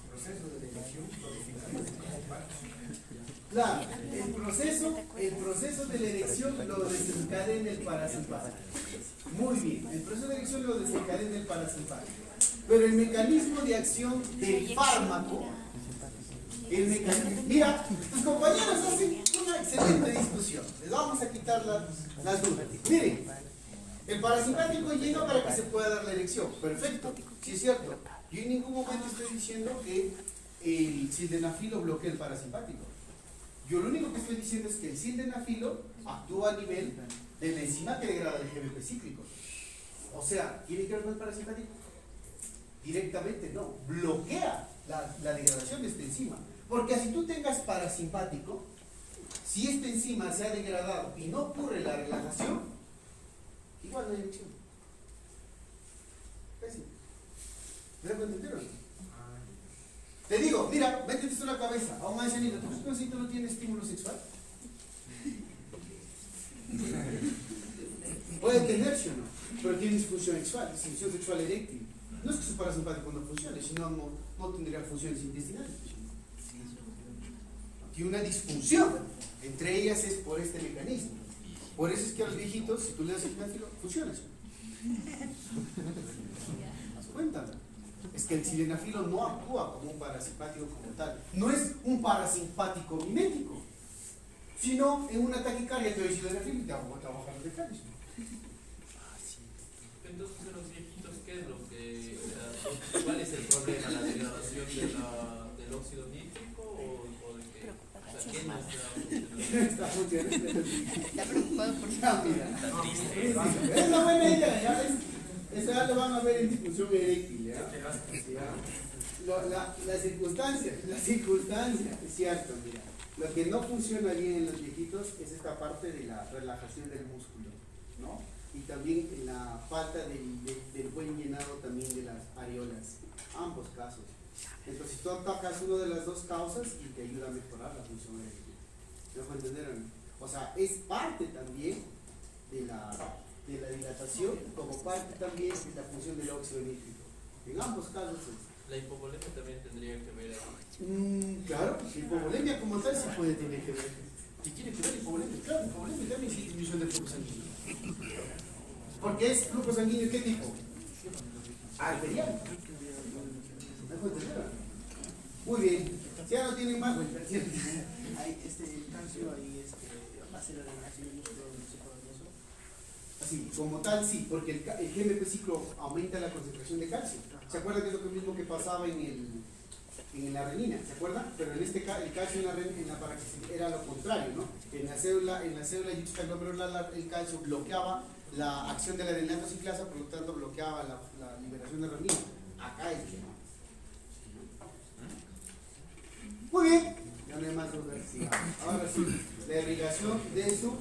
proceso de elección lo definimos. Claro, el proceso de la erección lo desencadena el parasimpático. Muy bien, el proceso de erección lo desencadena el parasimpático. Pero el mecanismo de acción del fármaco, mira, tus compañeros hacen una excelente discusión. Les vamos a quitar las dudas. Miren, el parasimpático llega para que se pueda dar la erección. Perfecto, sí es cierto. Yo en ningún momento estoy diciendo que el sildenafilo bloquea el parasimpático. Yo lo único que estoy diciendo es que el sildenafilo actúa a nivel de la enzima que degrada el GBP cíclico. O sea, ¿tiene que ver con el parasimpático? Directamente no, bloquea la degradación de esta enzima. Porque si tú tengas parasimpático, si esta enzima se ha degradado y no ocurre la relajación, igual no hay erección. ¿Me da cuenta entero? Te digo, mira, métete esto en la cabeza. A un ancianito, ¿tú crees que no tiene estímulo sexual? Puede tener, ¿sí o no? Pero tiene disfunción sexual eréctil. No es que su parasimpático no funcione, sino no tendría funciones intestinales. Tiene una disfunción. Entre ellas es por este mecanismo. Por eso es que a los viejitos, si tú le das el sildenafilo, funciona eso. Cuéntame. Es que el sildenafilo no actúa como un parasimpático como tal. No es un parasimpático mimético, sino en una taquicardia te doy sildenafilo y te hago trabajar los decálices. Entonces, en los viejitos, ¿qué es lo que, cuál es el problema? ¿La degradación del óxido nítrico o de qué? O sea, ¿qué más Está funcionando. Está preocupado por su Está triste. Es una buena idea, ya ves. Eso ya lo van a ver en disfunción eréctil, ¿ya? La circunstancia, es cierto, mira. Lo que no funciona bien en los viejitos es esta parte de la relajación del músculo, ¿no? Y también en la falta del buen llenado también de las areolas, ambos casos. Entonces tú atacas una de las dos causas y te ayuda a mejorar la función eréctil. ¿Me dejo entender o no? O sea, es parte también de la dilatación, como parte también de la función del óxido nítrico. En ambos casos es. La hipovolemia también tendría que ver ahí. Claro, la hipovolemia como tal sí puede tener que ver. ¿Qué tiene que ver hipovolemia? Claro, hipovolemia también es disminución del flujo sanguíneo. Porque es flujo sanguíneo, ¿qué tipo? Arterial. ¿Me dejo entender? Muy bien. Si ya no tienen más, pues Hay el calcio ahí hace la degradación del músculo osteoporoso. así, como tal, sí, porque el GMP ciclo aumenta la concentración de calcio. ¿Se acuerdan que es lo mismo que pasaba en la renina? ¿Se acuerdan? Pero en este caso, el calcio en la era lo contrario, ¿no? En la célula yuxtaglomerular el calcio bloqueaba la acción de la adenylato ciclasa, por lo tanto bloqueaba la liberación de renina. Acá es que no. Muy bien, ya no hay más dudas. Ahora sí, la irrigación de su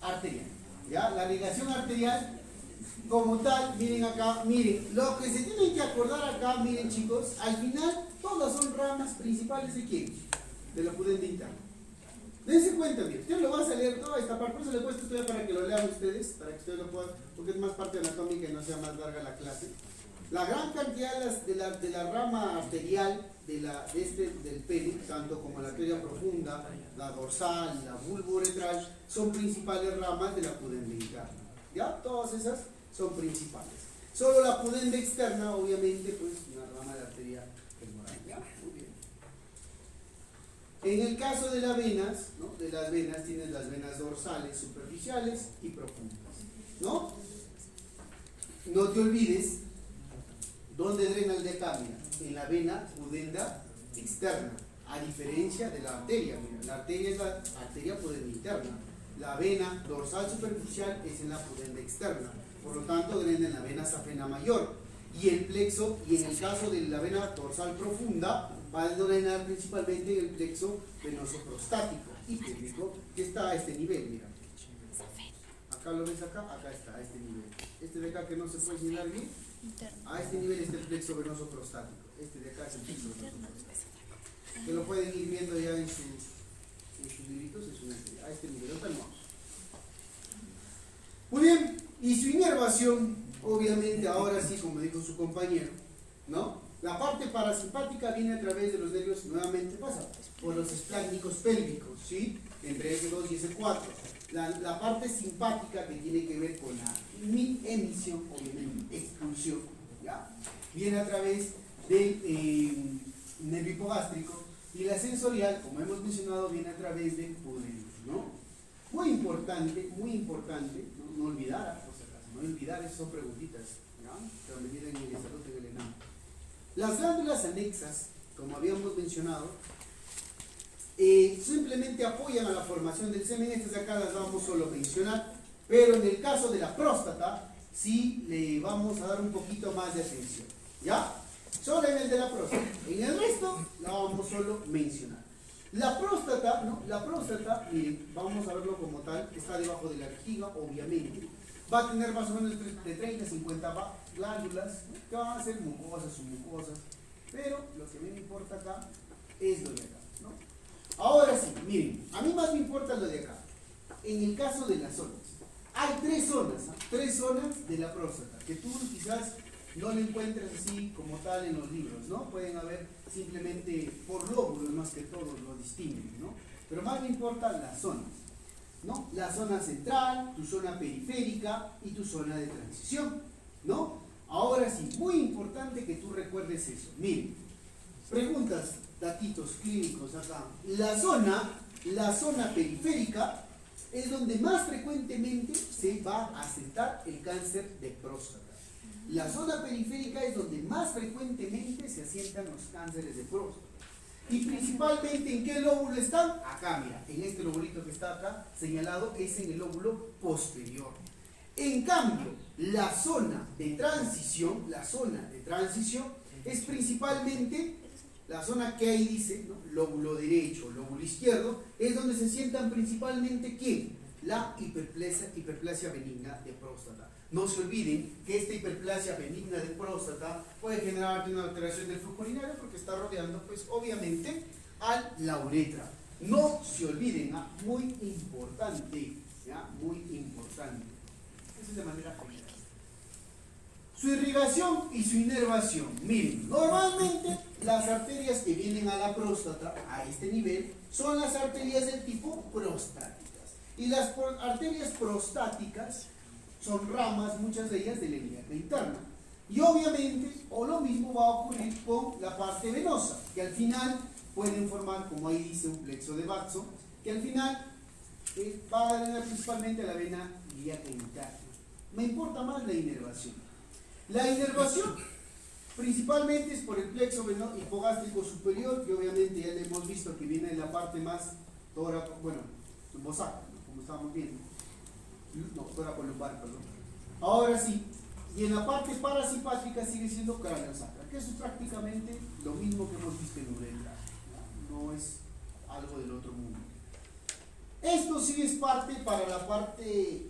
arterial. ¿Ya? La irrigación arterial como tal, miren acá, miren, lo que se tienen que acordar acá, miren chicos, al final todas son ramas principales de quién? De la pudenda interna. Dense cuenta, miren, ustedes lo van a leer toda esta parte, por eso le he puesto esto ya para que lo lean ustedes, para que ustedes lo puedan, porque es más parte anatómica y no sea más larga la clase. La gran cantidad de la rama arterial del pene, tanto como la arteria profunda, la dorsal, la vulvo-uretral, son principales ramas de la pudenda interna. ¿Ya? Todas esas son principales. Solo la pudenda externa, obviamente, pues una rama de la arteria femoral. ¿Ya? Muy bien. En el caso de las venas, ¿no? De las venas tienes las venas dorsales, superficiales y profundas. ¿No? No te olvides dónde drena el diafragma, en la vena pudenda externa, a diferencia de la arteria. Mira, la arteria es la arteria pudenda interna. La vena dorsal superficial es en la pudenda externa, por lo tanto drena en la vena safena mayor, y el plexo, y en el caso de la vena dorsal profunda va a drenar principalmente el plexo venoso prostático y pélvico, que está a este nivel. Mira, acá lo ves, acá está a este nivel. Este de acá que no se puede llenar bien, a este nivel está el plexo venoso prostático. Este de acá es el plexo venoso prostático, que lo pueden ir viendo ya en sus libritos, a este nivel. Muy bien, y su inervación, obviamente, ahora sí, como dijo su compañero, ¿no? La parte parasimpática viene a través de los nervios, nuevamente pasa, por los espláncnicos pélvicos, ¿sí? Entre S2 y S4. La parte simpática, que tiene que ver con la emisión o expulsión, ¿ya? Viene a través del nervio hipogástrico, y la sensorial, como hemos mencionado, viene a través del pudendus, ¿no? Muy importante, no olvidar, por si acaso, no olvidar, esas son preguntitas, ¿ya? Que me vienen en el salud en el enano. Las glándulas anexas, como habíamos mencionado, simplemente apoyan a la formación del semen. Estas de acá las vamos solo a mencionar, pero en el caso de la próstata, sí le vamos a dar un poquito más de atención, ¿ya? Solo en el de la próstata. En el resto la vamos solo a mencionar. La próstata, ¿no? La próstata, miren, vamos a verlo como tal, está debajo de la vejiga, obviamente. Va a tener más o menos de 30 a 50 glándulas, ¿no? Que van a ser mucosas, submucosas. Pero lo que me importa acá es lo de acá, ¿no? Ahora sí, miren, a mí más me importa lo de acá. En el caso de las zonas, hay tres zonas de la próstata, que tú quizás no lo encuentres así como tal en los libros, ¿no? Pueden haber simplemente por lóbulos más que todo lo distinguen, ¿no? Pero más me importan las zonas, ¿no? La zona central, tu zona periférica y tu zona de transición, ¿no? Ahora sí, muy importante que tú recuerdes eso. Miren, preguntas, datitos clínicos acá. La zona periférica es donde más frecuentemente se va a asentar el cáncer de próstata. La zona periférica es donde más frecuentemente se asientan los cánceres de próstata. Y principalmente, ¿en qué lóbulo están? Acá, mira, en este lobulito que está acá señalado, es en el lóbulo posterior. En cambio, la zona de transición es principalmente la zona que ahí dice, ¿no? Lóbulo derecho, lóbulo izquierdo, es donde se sientan principalmente, ¿quién? La hiperplasia benigna de próstata. No se olviden que esta hiperplasia benigna de próstata puede generar una alteración del flujo urinario porque está rodeando, pues, obviamente, a la uretra. No se olviden, ¿ah? Muy importante, ¿ya? Muy importante. Eso es de manera general. Su irrigación y su inervación. Miren, normalmente las arterias que vienen a la próstata, a este nivel, son las arterias del tipo prostáticas. Y las arterias prostáticas son ramas, muchas de ellas, de la ilíaca interna. Y obviamente, o lo mismo va a ocurrir con la parte venosa, que al final pueden formar, como ahí dice, un plexo de Watson, que al final va a drenar principalmente a la vena ilíaca interna. Me importa más la inervación. La inervación principalmente es por el plexo hipogástrico superior, que obviamente ya le hemos visto que viene de la parte más tóraco, bueno, lumbosaca, ¿no? Como estábamos viendo. No, tóraco lumbar, perdón. Ahora sí, y en la parte parasimpática sigue siendo craneosacra, que eso es prácticamente lo mismo que hemos visto en uretra, no es algo del otro mundo. Esto sí es parte para la parte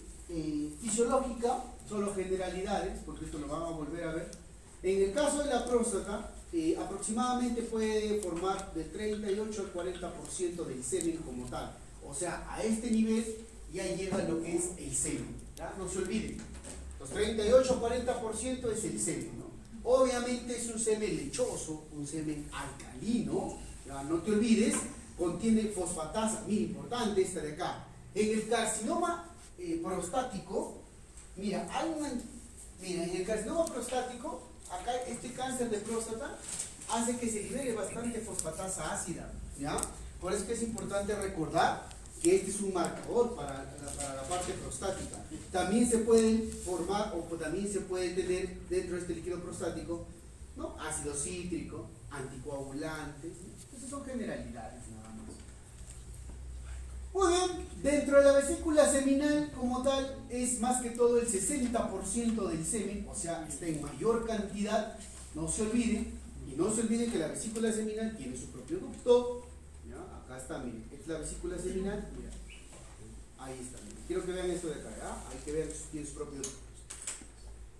fisiológica, solo generalidades, porque esto lo vamos a volver a ver. En el caso de la próstata, aproximadamente puede formar del 38 al 40% del semen como tal. O sea, a este nivel ya llega lo que es el semen, ¿ya? No se olviden, los 38 o 40% es el semen, ¿no? Obviamente es un semen lechoso, un semen alcalino, ¿ya? No te olvides, contiene fosfatasa, muy importante esta de acá. En el carcinoma prostático, mira, en el carcinoma prostático, acá este cáncer de próstata hace que se libere bastante fosfatasa ácida, ¿ya? Por eso que es importante recordar que este es un marcador para la parte prostática. También se pueden formar o también se puede tener dentro de este líquido prostático, ¿no? Ácido cítrico, anticoagulantes, ¿no? Esas son generalidades nada más. Muy bien, dentro de la vesícula seminal como tal es más que todo el 60% del semen, o sea, está en mayor cantidad, no se olviden, y no se olviden que la vesícula seminal tiene su propio ducto. Acá está, miren, esta es la vesícula seminal, mira, ahí está, miren. Quiero que vean esto de acá, ¿ya? Hay que ver que tiene su propio ducto.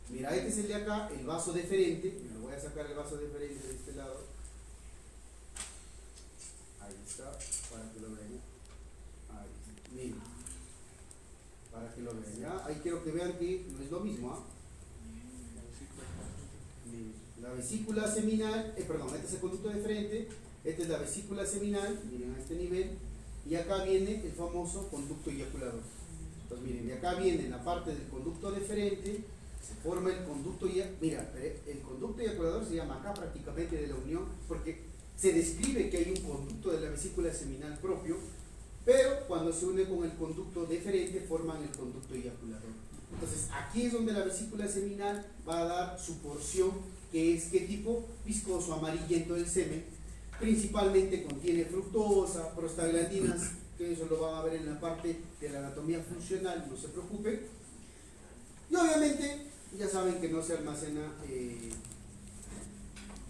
Mira, este es el de acá, el vaso deferente, me lo voy a sacar el vaso deferente de este lado, ahí está, para que lo vean, ahí, miren, para que lo vean, ¿ya? Ahí quiero que vean que no es lo mismo, ¿ah? Miren, La vesícula seminal, perdón, este es el conducto deferente, esta es la vesícula seminal, miren a este nivel, y acá viene el famoso conducto eyaculador. Entonces miren, de acá viene la parte del conducto deferente, se forma el conducto, mira, el conducto eyaculador se llama acá prácticamente de la unión, porque se describe que hay un conducto de la vesícula seminal propio, pero cuando se une con el conducto deferente forman el conducto eyaculador. Entonces aquí es donde la vesícula seminal va a dar su porción, que es ¿qué tipo? Viscoso, amarillento del semen. Principalmente contiene fructosa, prostaglandinas, que eso lo van a ver en la parte de la anatomía funcional, no se preocupen. Y obviamente ya saben que no se almacena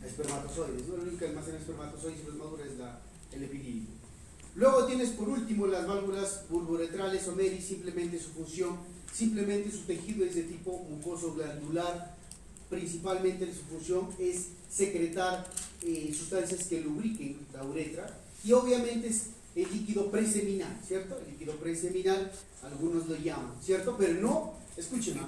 espermatozoides, ¿no? Lo único que almacena espermatozoides y los maduros es el epidídimo. Luego tienes por último las válvulas bulboretrales o MERI, simplemente su función, simplemente su tejido es de tipo mucoso glandular, principalmente su función es secretar sustancias que lubriquen la uretra, y obviamente es el líquido preseminal, ¿cierto? El líquido preseminal, algunos lo llaman, ¿cierto? Pero no, escuchen,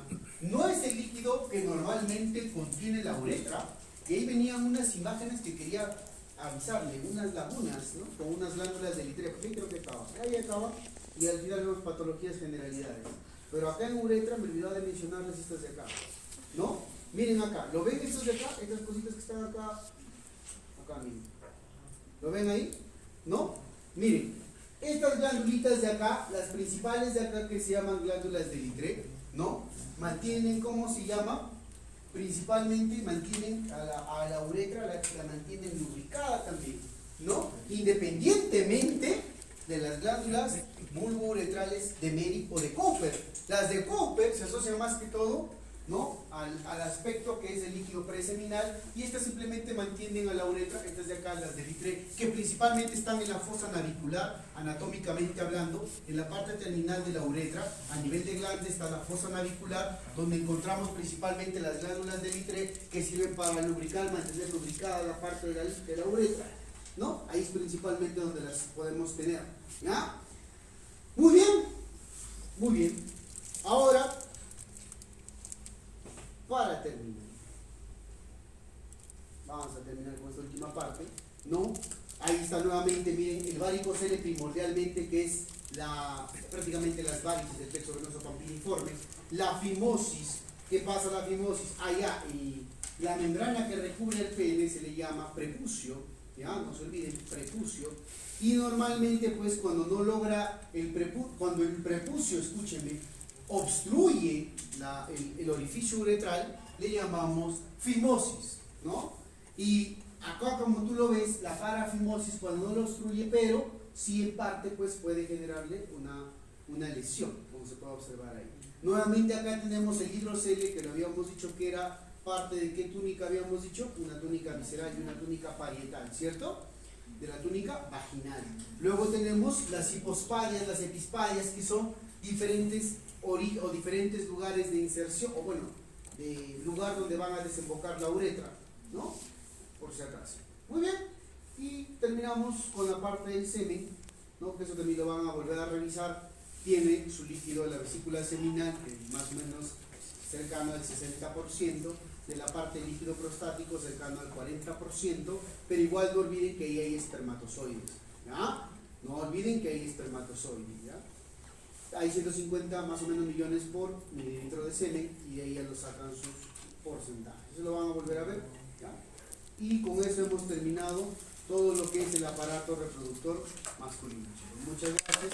no es el líquido que normalmente contiene la uretra, y ahí venían unas imágenes que quería avisarle, unas lagunas, ¿no? Con unas glándulas de Litrea, porque creo que estaba, ahí acaba, y al final vemos patologías generalidades. Pero acá en uretra me olvidaba de mencionarles estas de acá, ¿no? Miren acá, ¿lo ven estos de acá? Estas cositas que están acá, acá miren. ¿Lo ven ahí? ¿No? Miren, estas glándulitas de acá, las principales de acá que se llaman glándulas de Litrea, ¿no? Mantienen, ¿cómo se llama? Principalmente mantienen a la uretra, la mantienen lubricada también, ¿no? Independientemente de las glándulas bulbouretrales de MERI o de Cooper. Las de Cooper se asocian más que todo, ¿no? al aspecto que es el líquido preseminal, y estas simplemente mantienen a la uretra. Estas de acá, las de Litrea, que principalmente están en la fosa navicular, anatómicamente hablando, en la parte terminal de la uretra. A nivel de glande está la fosa navicular, donde encontramos principalmente las glándulas de Litrea, que sirven para lubricar, mantener lubricada la parte de la uretra, ¿no? Ahí es principalmente donde las podemos tener, ¿ya? Muy bien, muy bien. Ahora, para terminar, vamos a terminar con esta última parte, ¿no? Ahí está nuevamente, miren, el varicocele primordialmente, que es prácticamente las varices del plexo venoso pampiniforme. La fimosis, ¿qué pasa la fimosis? Allá, y la membrana que recubre el pene se le llama prepucio, ¿ya? No se olviden, prepucio. Y normalmente, pues, cuando no logra cuando el prepucio, escúchenme, obstruye el orificio uretral, le llamamos fimosis, ¿no? Y acá, como tú lo ves, la parafimosis cuando no lo obstruye, pero sí en parte pues puede generarle una lesión, como se puede observar ahí. Nuevamente acá tenemos el hidrocele, que lo habíamos dicho que era parte de qué túnica habíamos dicho, una túnica visceral y una túnica parietal, ¿cierto? De la túnica vaginal. Luego tenemos las hipospadias, las epispadias, que son diferentes diferentes lugares de inserción, o bueno, de lugar donde van a desembocar la uretra, ¿no? Por si acaso. Muy bien, y terminamos con la parte del semen, ¿no? Que eso también lo van a volver a revisar. Tiene su líquido de la vesícula seminal, que es más o menos cercano al 60%, de la parte del líquido prostático cercano al 40%, pero igual no olviden que ahí hay espermatozoides, ¿ya? No olviden que hay espermatozoides, ¿ya? Hay 150 más o menos millones por mililitro de semen, y de ahí ya lo sacan sus porcentajes. Eso lo van a volver a ver, ¿ya? Y con eso hemos terminado todo lo que es el aparato reproductor masculino. Muchas gracias.